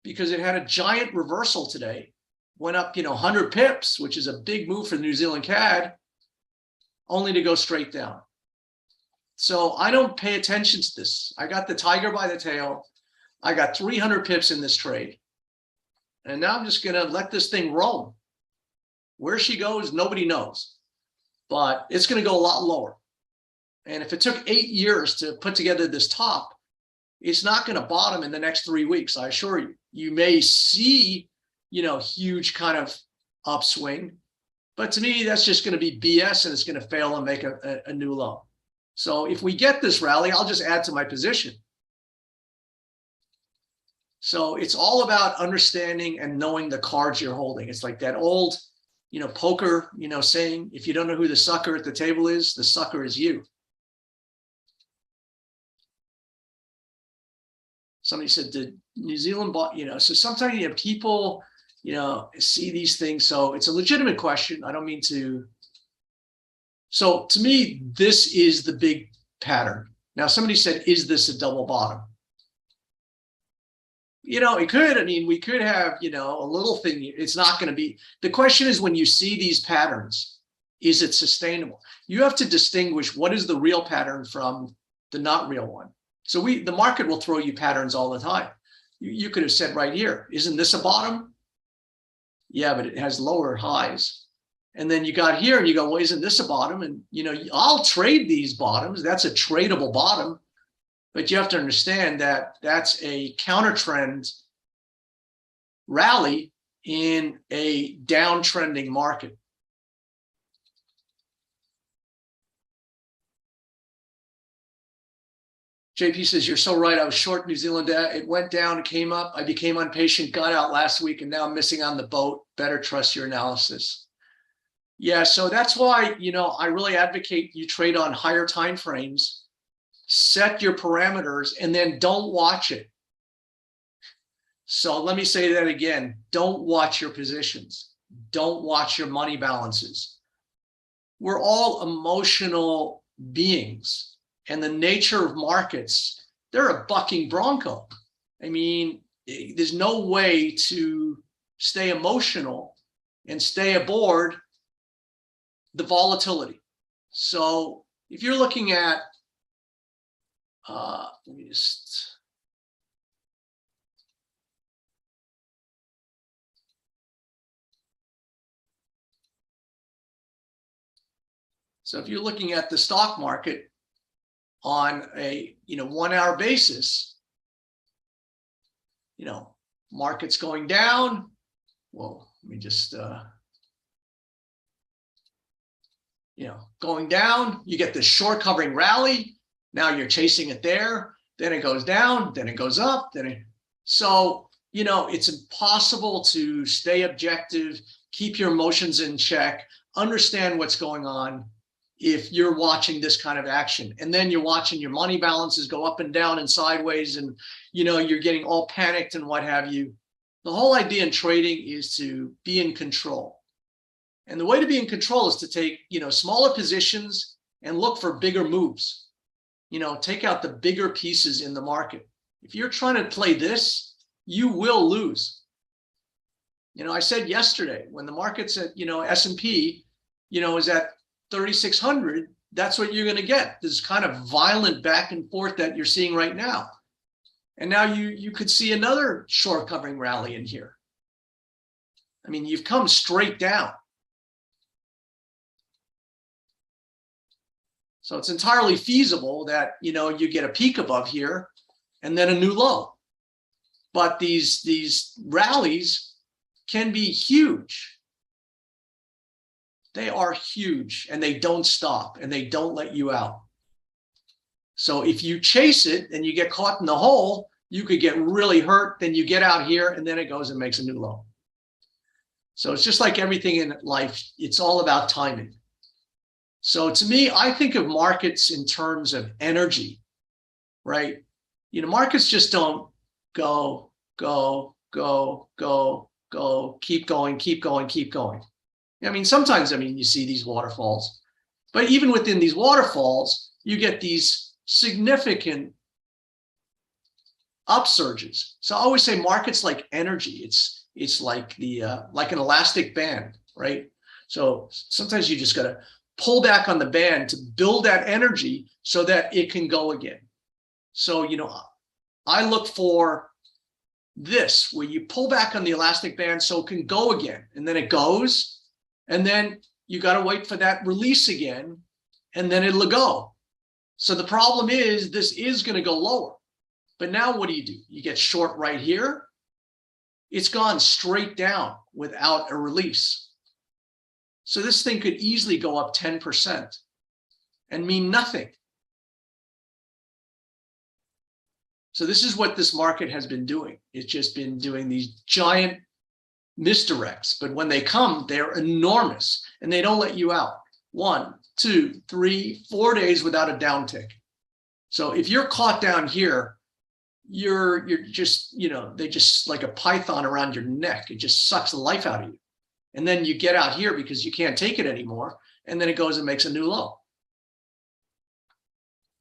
because it had a giant reversal today. Went up, 100 pips, which is a big move for the New Zealand CAD, only to go straight down. So I don't pay attention to this. I got the tiger by the tail. I got 300 pips in this trade. And now I'm just going to let this thing roll. Where she goes, nobody knows. But it's going to go a lot lower. And if it took 8 years to put together this top, it's not going to bottom in the next 3 weeks, I assure you. You may see, huge kind of upswing. But to me, that's just going to be BS, and it's going to fail and make a new low. So if we get this rally, I'll just add to my position. So it's all about understanding and knowing the cards you're holding. It's like that old, poker, saying, if you don't know who the sucker at the table is, the sucker is you. Somebody said, did New Zealand bought, so sometimes you have people, see these things. So it's a legitimate question. I don't mean to. So to me, this is the big pattern. Now, somebody said, is this a double bottom? It could. I mean, we could have, a little thing. It's not going to be. The question is, when you see these patterns, is it sustainable? You have to distinguish what is the real pattern from the not real one. So the market will throw you patterns all the time. You could have said right here, isn't this a bottom? Yeah, but it has lower highs. And then you got here and you go, well, isn't this a bottom? And, I'll trade these bottoms. That's a tradable bottom. But you have to understand that that's a counter trend rally in a downtrending market. JP says, you're so right. I was short New Zealand. It went down, it came up. I became impatient, got out last week, and now I'm missing on the boat. Better trust your analysis. Yeah, so that's why, I really advocate you trade on higher time frames, set your parameters, and then don't watch it. So let me say that again. Don't watch your positions. Don't watch your money balances. We're all emotional beings. And the nature of markets, they're a bucking bronco. I mean, there's no way to stay emotional and stay aboard the volatility. So if you're looking at, let me just, so if you're looking at the stock market on a 1 hour basis, market's going down. Well, let me just going down, you get this short covering rally. Now you're chasing it there, then it goes down, then it goes up, so it's impossible to stay objective, keep your emotions in check, understand what's going on if you're watching this kind of action. And then you're watching your money balances go up and down and sideways, and you're getting all panicked and what have you. The whole idea in trading is to be in control. And the way to be in control is to take, smaller positions and look for bigger moves. Take out the bigger pieces in the market. If you're trying to play this, you will lose. I said yesterday, when the market's at, S&P, is at 3,600, that's what you're going to get. This kind of violent back and forth that you're seeing right now. And now you could see another short covering rally in here. I mean, you've come straight down. So it's entirely feasible that, you get a peak above here and then a new low. But these rallies can be huge. They are huge, and they don't stop, and they don't let you out. So if you chase it and you get caught in the hole, you could get really hurt. Then you get out here, and then it goes and makes a new low. So it's just like everything in life. It's all about timing. So to me, I think of markets in terms of energy, right? Markets just don't go, go, go, go, go, keep going, keep going, keep going. I mean, sometimes, I mean, you see these waterfalls, but even within these waterfalls, you get these significant upsurges. So I always say markets like energy. It's like like an elastic band, right? So sometimes you just got to pull back on the band to build that energy so that it can go again. So, you know, I look for this, where you pull back on the elastic band so it can go again, and then it goes, and then you got to wait for that release again, and then it'll go. So the problem is this is going to go lower. But now what do? You get short right here. It's gone straight down without a release. So this thing could easily go up 10% and mean nothing. So this is what this market has been doing. It's just been doing these giant misdirects, but when they come, they're enormous and they don't let you out. 1, 2, 3, 4 days without a downtick. So if you're caught down here, you're just, you know, they just like a python around your neck. It just sucks the life out of you. And then you get out here because you can't take it anymore. And then it goes and makes a new low.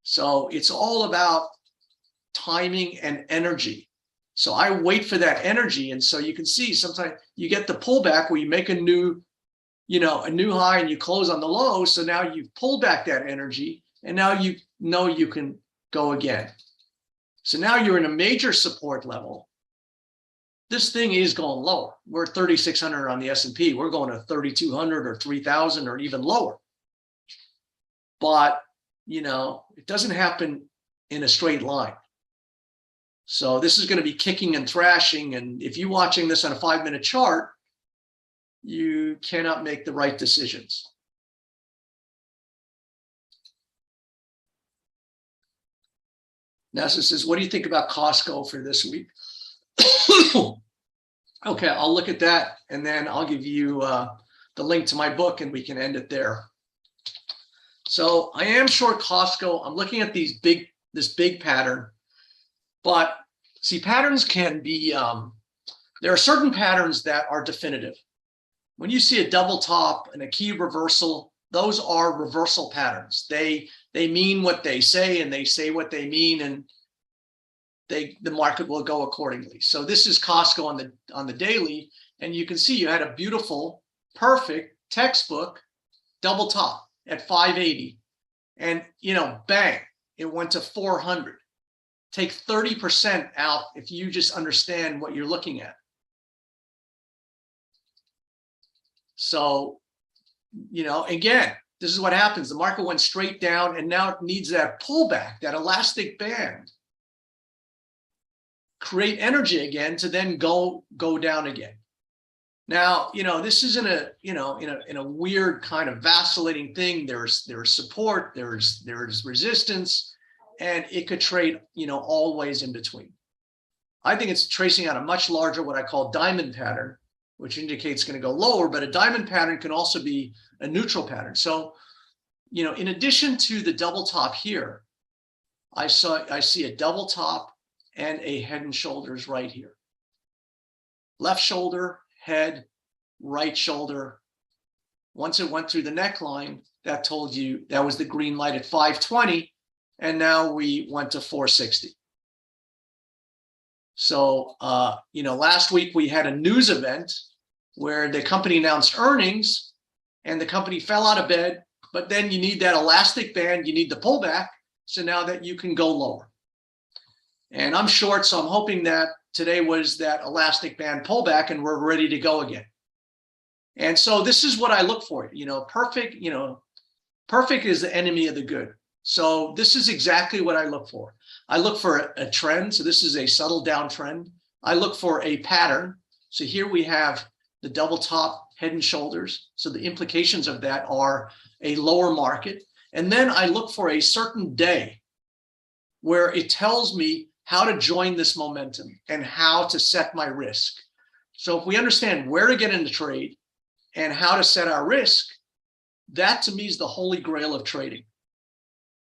So it's all about timing and energy. So I wait for that energy. And so you can see sometimes you get the pullback where you make a new, you know, a new high and you close on the low. So now you've pulled back that energy and now you know you can go again. So now you're in a major support level. This thing is going lower. We're 3,600 on the S&P. We're going to 3,200 or 3,000 or even lower. But, you know, it doesn't happen in a straight line. So this is going to be kicking and thrashing. And if you're watching this on a 5-minute chart, you cannot make the right decisions. NASA says, what do you think about Costco for this week? Okay, I'll look at that and then I'll give you the link to my book and we can end it there. So I am short Costco. I'm looking at this big pattern, but see, patterns can be, there are certain patterns that are definitive. When you see a double top and a key reversal, those are reversal patterns. They mean what they say and they say what they mean, and the market will go accordingly. So this is Costco on the daily, and you can see you had a beautiful, perfect textbook double top at 580, and you know, bang, it went to 400. Take 30% out if you just understand what you're looking at. So, you know, again, this is what happens. The market went straight down and now it needs that pullback, that elastic band, create energy again to then go down again. Now, you know, this isn't a, you know, in a weird kind of vacillating thing. There's support, there's resistance, and it could trade, you know, always in between. I think it's tracing out a much larger, what I call diamond pattern, which indicates it's going to go lower, but a diamond pattern can also be a neutral pattern. So, you know, in addition to the double top here, I see a double top and a head and shoulders right here. Left shoulder, head, right shoulder. Once it went through the neckline, that told you that was the green light at 520, and now we went to 460. So, you know, last week we had a news event where the company announced earnings and the company fell out of bed, but then you need that elastic band, you need the pullback, so now that you can go lower. And I'm short, so I'm hoping that today was that elastic band pullback and we're ready to go again. And so this is what I look for. You know, perfect is the enemy of the good. So this is exactly what I look for. I look for a trend. So this is a subtle downtrend. I look for a pattern. So here we have the double top, head and shoulders. So the implications of that are a lower market. And then I look for a certain day where it tells me how to join this momentum and how to set my risk. So if we understand where to get into trade and how to set our risk, that to me is the holy grail of trading.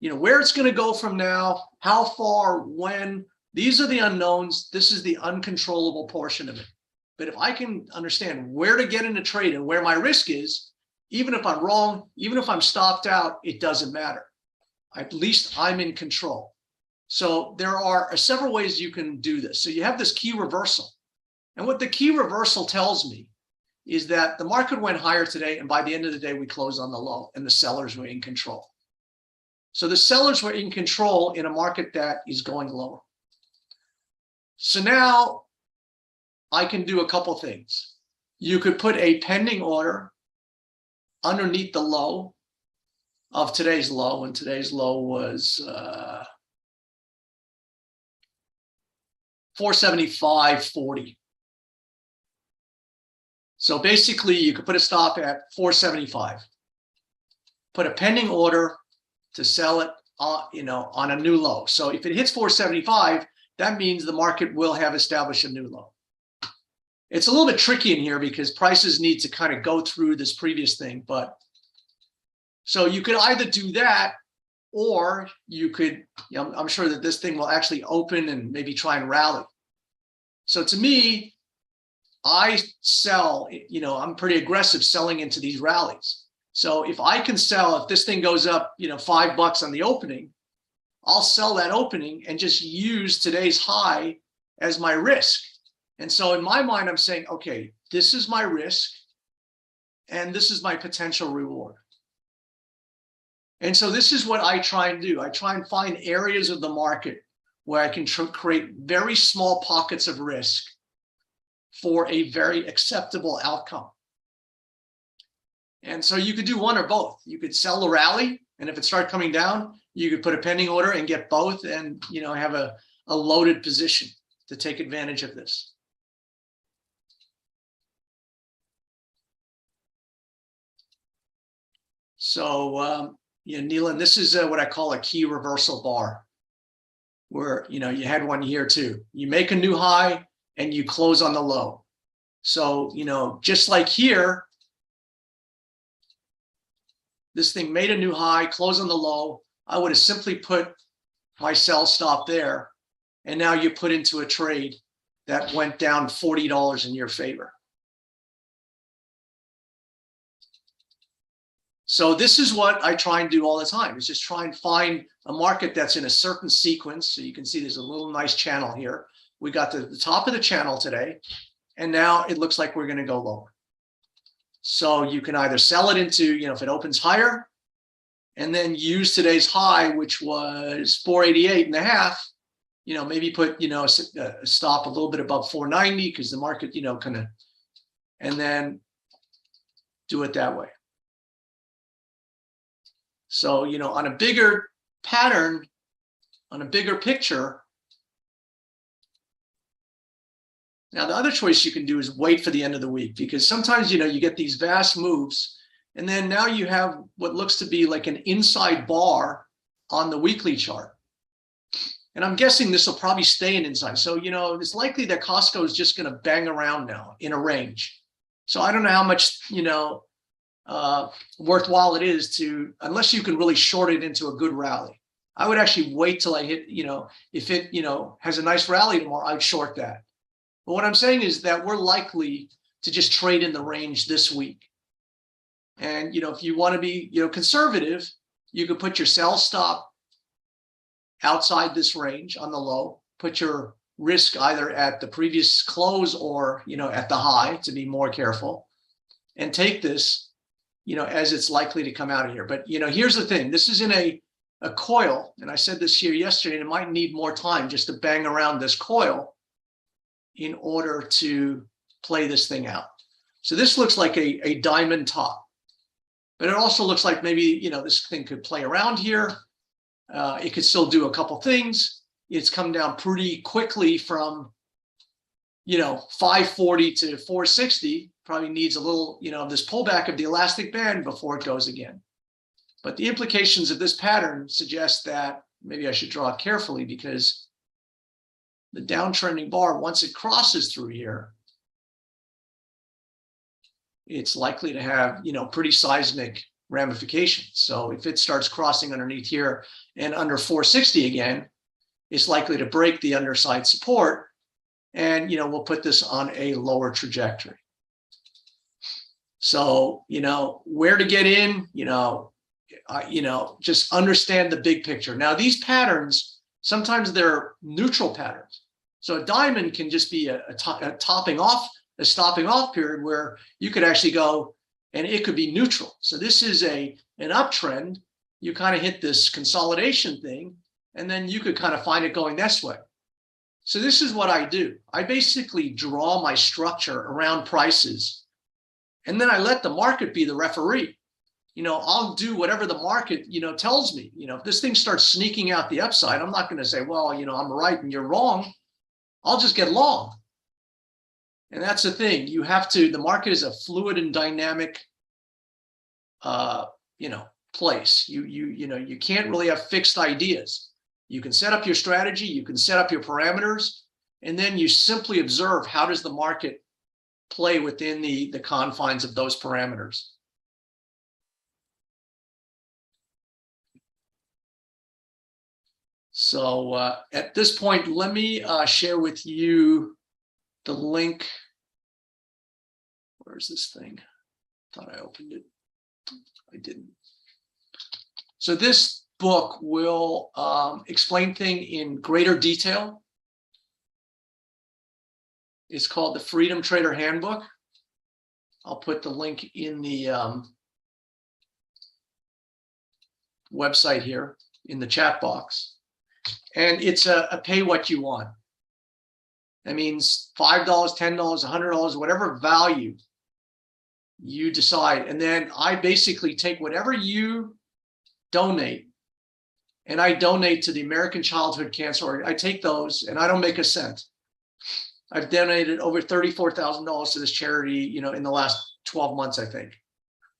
You know, where it's going to go from now, how far, when, these are the unknowns. This is the uncontrollable portion of it. But if I can understand where to get in a trade and where my risk is, even if I'm wrong, even if I'm stopped out, it doesn't matter. At least I'm in control. So there are several ways you can do this. So you have this key reversal. And what the key reversal tells me is that the market went higher today, and by the end of the day, we closed on the low, and the sellers were in control. So the sellers were in control in a market that is going lower. So now I can do a couple things. You could put a pending order underneath the low of today's low, and today's low was 475.40. So basically, you could put a stop at 475. Put a pending order to sell it, on a new low. So if it hits 475, that means the market will have established a new low. It's a little bit tricky in here because prices need to kind of go through this previous thing. But so you could either do that, or you could, I'm sure that this thing will actually open and maybe try and rally. So to me, I sell, I'm pretty aggressive selling into these rallies. So if I can sell, if this thing goes up, $5 on the opening, I'll sell that opening and just use today's high as my risk. And so in my mind, I'm saying, okay, this is my risk and this is my potential reward. And so this is what I try and do. I try and find areas of the market where I can create very small pockets of risk for a very acceptable outcome. And so you could do one or both. You could sell the rally, and if it starts coming down, you could put a pending order and get both, and have a loaded position to take advantage of this. So Neelan, this is what I call a key reversal bar, where you had one here too. You make a new high and you close on the low. So just like here, this thing made a new high, close on the low. I would have simply put my sell stop there, and now you put into a trade that went down $40 in your favor. So this is what I try and do all the time, is just try and find a market that's in a certain sequence. So you can see there's a little nice channel here. We got to the top of the channel today, and now it looks like we're going to go lower. So you can either sell it into, if it opens higher, and then use today's high, which was 488.5, maybe put, a stop a little bit above 490 because the market, and then do it that way. So, on a bigger pattern, on a bigger picture. Now, the other choice you can do is wait for the end of the week, because sometimes, you get these vast moves, and then now you have what looks to be like an inside bar on the weekly chart. And I'm guessing this will probably stay an inside. So, it's likely that Costco is just going to bang around now in a range. So I don't know how much, worthwhile it is to, unless you can really short it into a good rally. I would actually wait till I hit, if it, has a nice rally tomorrow, I'd short that. But what I'm saying is that we're likely to just trade in the range this week. And, if you want to be, conservative, you could put your sell stop outside this range on the low, put your risk either at the previous close or, at the high to be more careful, and take this, as it's likely to come out of here. But, here's the thing. This is in a coil, and I said this here yesterday, and it might need more time just to bang around this coil in order to play this thing out. So this looks like a diamond top, but it also looks like maybe, this thing could play around here. It could still do a couple things. It's come down pretty quickly from, 540 to 460, probably needs a little, this pullback of the elastic band before it goes again. But the implications of this pattern suggest that maybe I should draw it carefully, because the downtrending bar, once it crosses through here, it's likely to have, pretty seismic ramifications. So if it starts crossing underneath here and under 460 again, it's likely to break the underside support and, we'll put this on a lower trajectory. So, where to get in, just understand the big picture. Now, these patterns, sometimes they're neutral patterns. So a diamond can just be a stopping off period where you could actually go and it could be neutral. So this is an uptrend. You kind of hit this consolidation thing, and then you could kind of find it going this way. So this is what I do. I basically draw my structure around prices, and then I let the market be the referee. I'll do whatever the market, tells me. If this thing starts sneaking out the upside, I'm not going to say, well, I'm right and you're wrong. I'll just get long. And that's the thing. The market is a fluid and dynamic, place. You can't really have fixed ideas. You can set up your strategy, you can set up your parameters, and then you simply observe how does the market play within the confines of those parameters. So at this point, let me share with you the link. Where's this thing? Thought I opened it. I didn't. So this book will explain things in greater detail. It's called the Freedom Trader Handbook. I'll put the link in the website here in the chat box. And it's a pay what you want. That means $5, $10, $100, whatever value you decide. And then I basically take whatever you donate, and I donate to the American Childhood Cancer. I take those and I don't make a cent. I've donated over $34,000 to this charity, in the last 12 months, I think.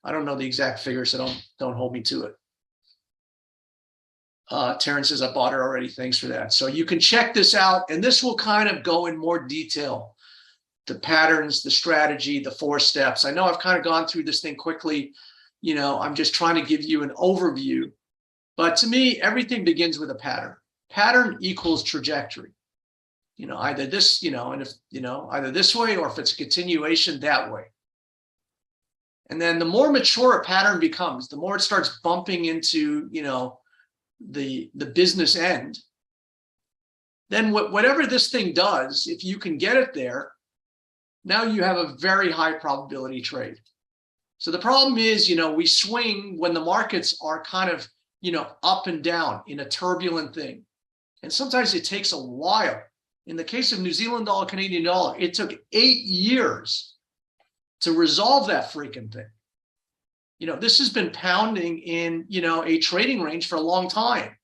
I don't know the exact figures, so don't hold me to it. Terrence says, I bought it already. Thanks for that. So you can check this out, and this will kind of go in more detail. The patterns, the strategy, the 4 steps. I know I've kind of gone through this thing quickly. I'm just trying to give you an overview. But to me, everything begins with a pattern. Pattern equals trajectory. Either this, and if, either this way, or if it's a continuation that way. And then the more mature a pattern becomes, the more it starts bumping into, the business end, then whatever this thing does, if you can get it there, now you have a very high probability trade. So the problem is, we swing when the markets are kind of, up and down in a turbulent thing. And sometimes it takes a while. In the case of New Zealand dollar, Canadian dollar, it took 8 years to resolve that freaking thing. This has been pounding in, a trading range for a long time.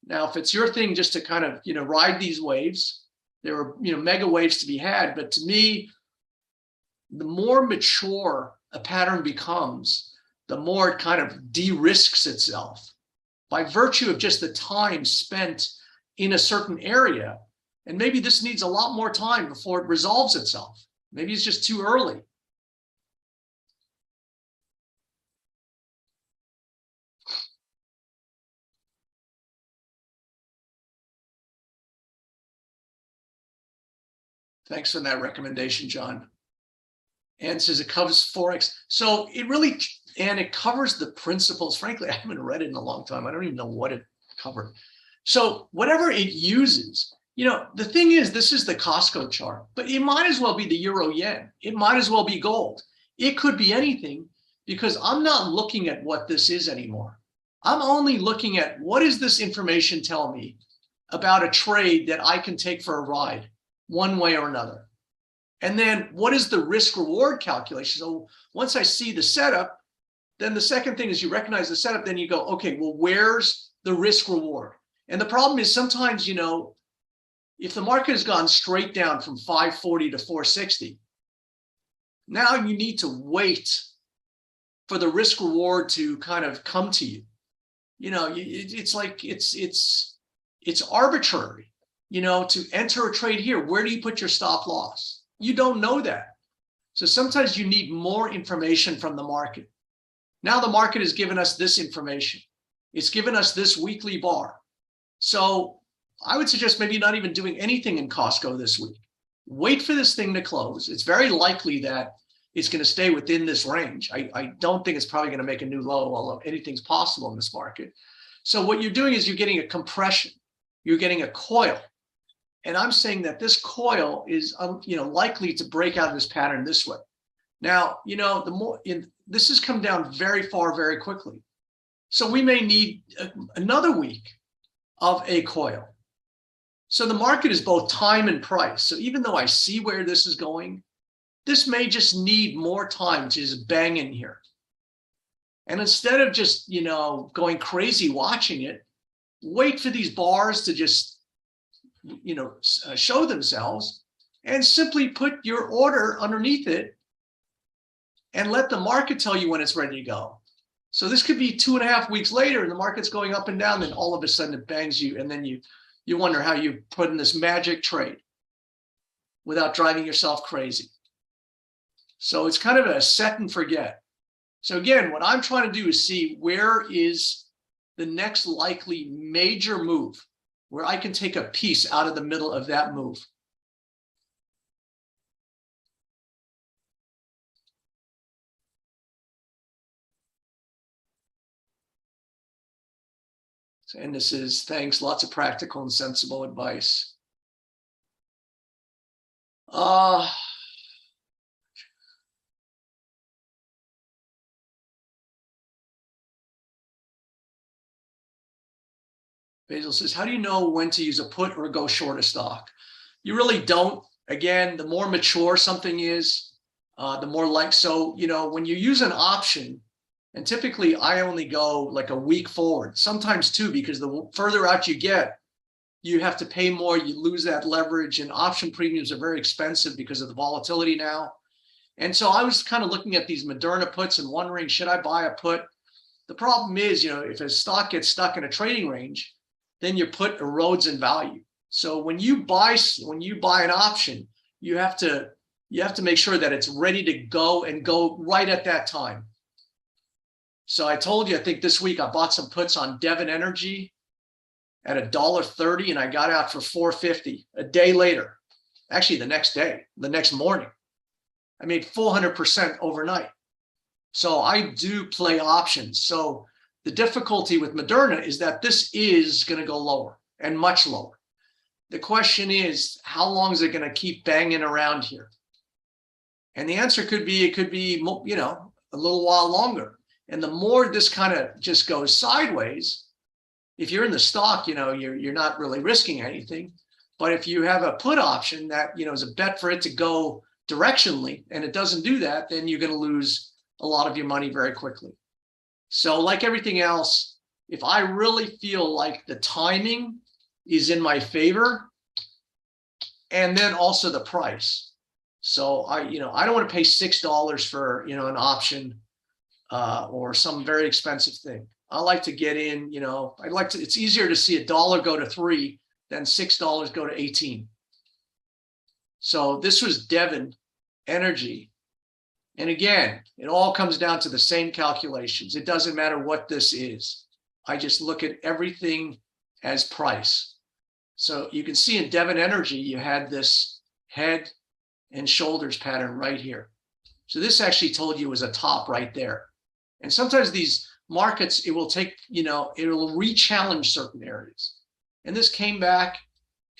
Now, if it's your thing just to kind of, ride these waves, there are, mega waves to be had. But to me, the more mature a pattern becomes, the more it kind of de-risks itself by virtue of just the time spent in a certain area. And maybe this needs a lot more time before it resolves itself. Maybe it's just too early. Thanks for that recommendation, John. And says it covers Forex. So it covers the principles. Frankly, I haven't read it in a long time. I don't even know what it covered. So whatever it uses, the thing is, this is the Costco chart, but it might as well be the euro yen. It might as well be gold. It could be anything, because I'm not looking at what this is anymore. I'm only looking at what does this information tell me about a trade that I can take for a ride one way or another. And then what is the risk reward calculation? So once I see the setup, then the second thing is you recognize the setup, then you go, okay, well, where's the risk reward? And the problem is sometimes, if the market has gone straight down from 540 to 460, now you need to wait for the risk reward to kind of come to you. It's like, it's arbitrary, to enter a trade here. Where do you put your stop loss? You don't know that. So sometimes you need more information from the market. Now the market has given us this information. It's given us this weekly bar. So I would suggest maybe not even doing anything in Costco this week. Wait for this thing to close. It's very likely that it's going to stay within this range. I don't think it's probably going to make a new low, although anything's possible in this market. So what you're doing is you're getting a compression. You're getting a coil. And I'm saying that this coil is likely to break out of this pattern this way. Now, this has come down very far, very quickly. So we may need another week of a coil. So the market is both time and price. So even though I see where this is going, this may just need more time to just bang in here. And instead of just, going crazy watching it, wait for these bars to just, show themselves and simply put your order underneath it and let the market tell you when it's ready to go. So this could be 2.5 weeks later and the market's going up and down, then all of a sudden it bangs you, and then you wonder how you put in this magic trade without driving yourself crazy. So it's kind of a set and forget. So again, what I'm trying to do is see where is the next likely major move where I can take a piece out of the middle of that move. And this is, thanks, lots of practical and sensible advice. Basil says, how do you know when to use a put or go short a stock? You really don't. Again, the more mature something is, the more when you use an option, and typically I only go like a week forward, sometimes two, because the further out you get, you have to pay more, you lose that leverage, and option premiums are very expensive because of the volatility now. And so I was kind of looking at these Moderna puts and wondering, should I buy a put? The problem is, if a stock gets stuck in a trading range, then your put erodes in value. So when you buy an option, you have to make sure that it's ready to go and go right at that time. So I told you, I think this week I bought some puts on Devon Energy at $1.30 and I got out for $4.50 a day later. Actually, the next morning, I made 400% overnight. So I do play options. So the difficulty with Moderna is that this is going to go lower and much lower. The question is, how long is it going to keep banging around here? And the answer could be, a little while longer. And the more this kind of just goes sideways, if you're in the stock, you're not really risking anything. But if you have a put option that, is a bet for it to go directionally and it doesn't do that, then you're going to lose a lot of your money very quickly. So like everything else, if I really feel like the timing is in my favor, and then also the price. So I don't want to pay $6 for, an option or some very expensive thing. I like to get in, it's easier to see $1 go to 3 than $6 go to 18. So this was Devon Energy. And again, it all comes down to the same calculations. It doesn't matter what this is. I just look at everything as price. So you can see in Devon Energy, you had this head and shoulders pattern right here. So this actually told you it was a top right there. And sometimes these markets, it will take, it'll re-challenge certain areas. And this came back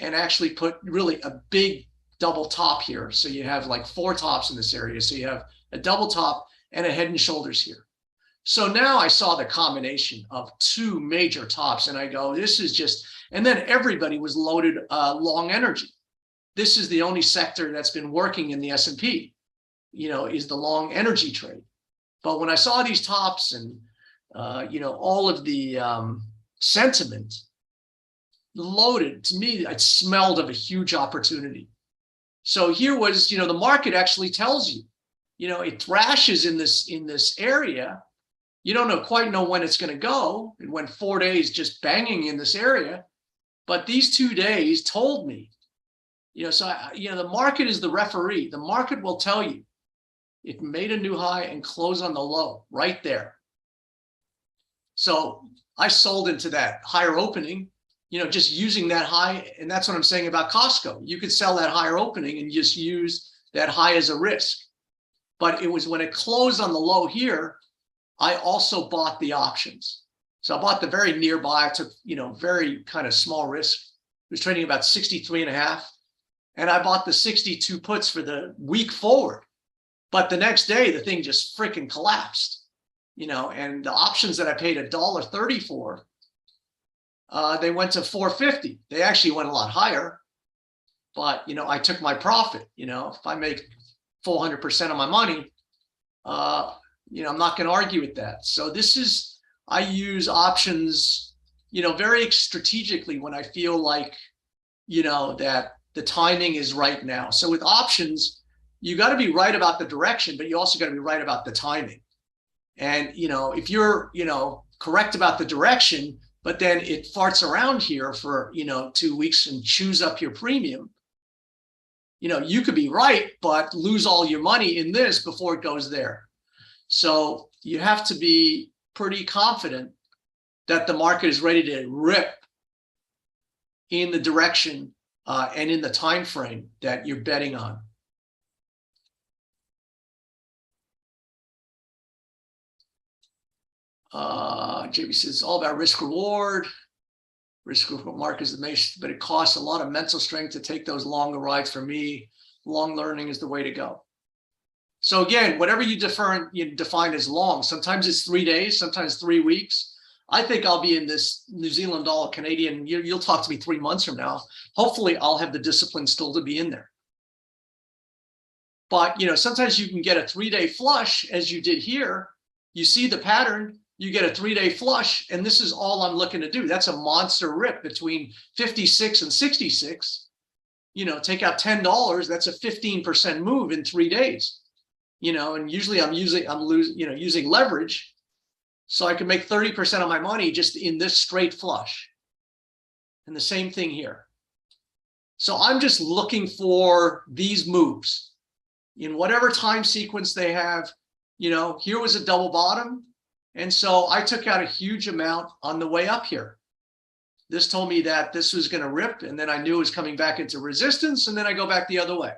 and actually put really a big double top here. So you have like 4 tops in this area. So you have a double top and a head and shoulders here. So now I saw the combination of 2 major tops and I go, this is just, and then everybody was loaded long energy. This is the only sector that's been working in the S&P, is the long energy trade. But when I saw these tops and, all of the sentiment loaded, to me, it smelled of a huge opportunity. So here was, the market actually tells you, it thrashes in this area. You don't quite know when it's going to go. It went 4 days just banging in this area. But these 2 days told me, the market is the referee. The market will tell you it made a new high and closed on the low right there. So I sold into that higher opening, just using that high. And that's what I'm saying about Costco. You could sell that higher opening and just use that high as a risk. But it was when it closed on the low here, I also bought the options. So I bought the very nearby. I took, very kind of small risk. It was trading about 63.5. And I bought the 62 puts for the week forward. But the next day, the thing just freaking collapsed, and the options that I paid $1.30 for, they went to 450. They actually went a lot higher, but, I took my profit. If I make 400% of my money, I'm not going to argue with that. So I use options, very strategically when I feel like, that the timing is right now. So with options, you got to be right about the direction, but you also got to be right about the timing. And, if you're, correct about the direction, but then it farts around here for, 2 weeks and chews up your premium, you could be right, but lose all your money in this before it goes there. So you have to be pretty confident that the market is ready to rip in the direction and in the time frame that you're betting on. JB says it's all about risk reward. Risk reward market is the main, but it costs a lot of mental strength to take those longer rides. For me, long learning is the way to go. So again, whatever you define as long, sometimes it's 3 days, sometimes 3 weeks. I think I'll be in this New Zealand dollar Canadian. You'll talk to me 3 months from now. Hopefully I'll have the discipline still to be in there. But, sometimes you can get a 3-day flush as you did here. You see the pattern, you get a 3-day flush, and this is all I'm looking to do. That's a monster rip between 56 and 66. Take out $10, that's a 15% move in 3 days. And usually I'm using leverage, so I can make 30% of my money just in this straight flush. And the same thing here. So I'm just looking for these moves in whatever time sequence they have. Here was a double bottom. And so I took out a huge amount on the way up here. This told me that this was going to rip, and then I knew it was coming back into resistance, and then I go back the other way.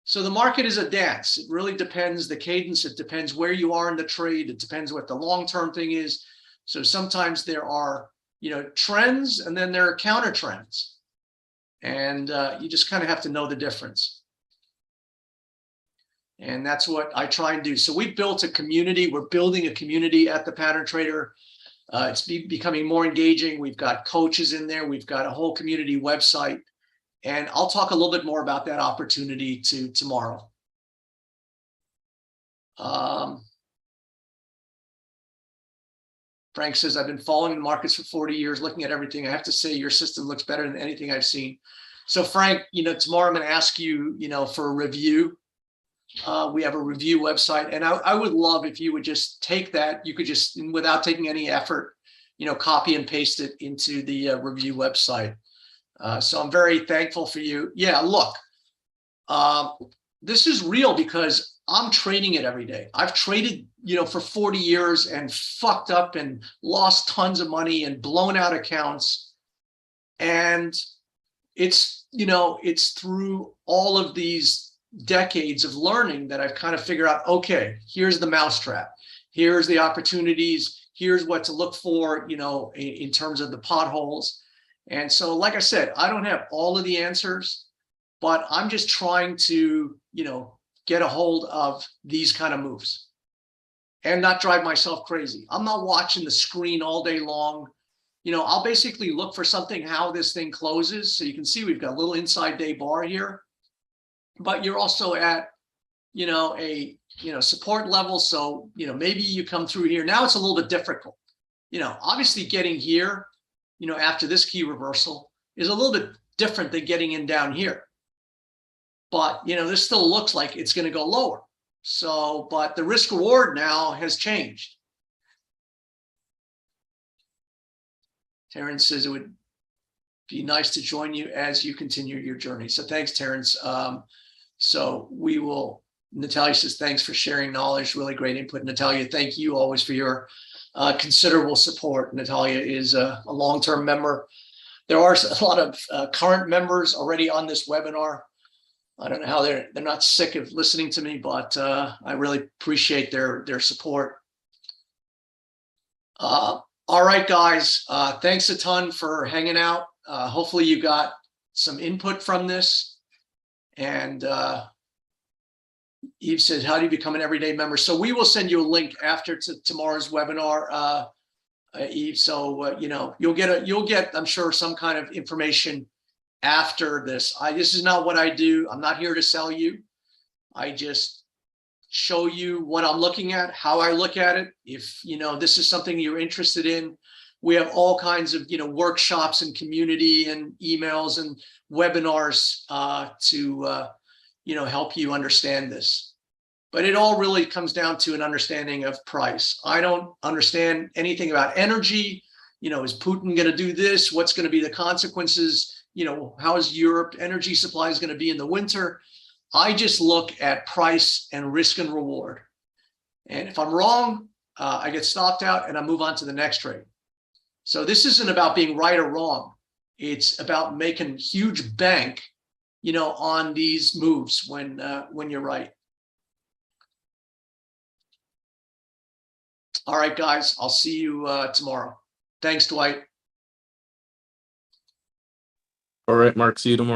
So the market is a dance. It really depends the cadence. It depends where you are in the trade. It depends what the long-term thing is. So sometimes there are, trends, and then there are counter trends. And you just kind of have to know the difference. And that's what I try and do. So we built a community. We're building a community at the Pattern Trader. It's becoming more engaging. We've got coaches in there. We've got a whole community website. And I'll talk a little bit more about that opportunity tomorrow. Frank says, I've been following the markets for 40 years, looking at everything. I have to say your system looks better than anything I've seen. So Frank, tomorrow I'm going to ask you, for a review. We have a review website, and I would love if you would just take that. You could just, without taking any effort, copy and paste it into the review website. So I'm very thankful for you. Yeah, look, this is real because I'm trading it every day. I've traded, for 40 years and fucked up and lost tons of money and blown out accounts. And it's, it's through all of these decades of learning that I've kind of figured out, okay, here's the mousetrap. Here's the opportunities. Here's what to look for, in terms of the potholes. And so, like I said, I don't have all of the answers, but I'm just trying to, get a hold of these kind of moves and not drive myself crazy. I'm not watching the screen all day long. I'll basically look for something, how this thing closes. So you can see we've got a little inside day bar here, but you're also at, a, support level. So, maybe you come through here. Now it's a little bit difficult. Obviously getting here, after this key reversal is a little bit different than getting in down here. But, this still looks like it's going to go lower. So, but the risk reward now has changed. Terrence says it would be nice to join you as you continue your journey. So thanks, Terrence. So we will, Natalia says, thanks for sharing knowledge. Really great input. Natalia, thank you always for your considerable support. Natalia is a long-term member. There are a lot of current members already on this webinar. I don't know how they're not sick of listening to me, but I really appreciate their support. All right, guys, thanks a ton for hanging out. Hopefully you got some input from this. And Eve said, how do you become an everyday member? So we will send you a link after tomorrow's webinar, Eve. So you know, you'll get, I'm sure, some kind of information after this. This is not what I do. I'm not here to sell you. I just show you what I'm looking at, how I look at it. If you know this is something you're interested in, we have all kinds of workshops and community and emails and webinars to help you understand this. But it all really comes down to an understanding of price. I don't understand anything about energy. Is Putin going to do this? What's going to be the consequences? How is Europe energy supply is going to be in the winter? I just look at price and risk and reward. And if I'm wrong, I get stopped out and I move on to the next trade. So this isn't about being right or wrong. It's about making huge bank, on these moves when you're right. All right, guys, I'll see you tomorrow. Thanks, Dwight.
All right, Mark, see you tomorrow.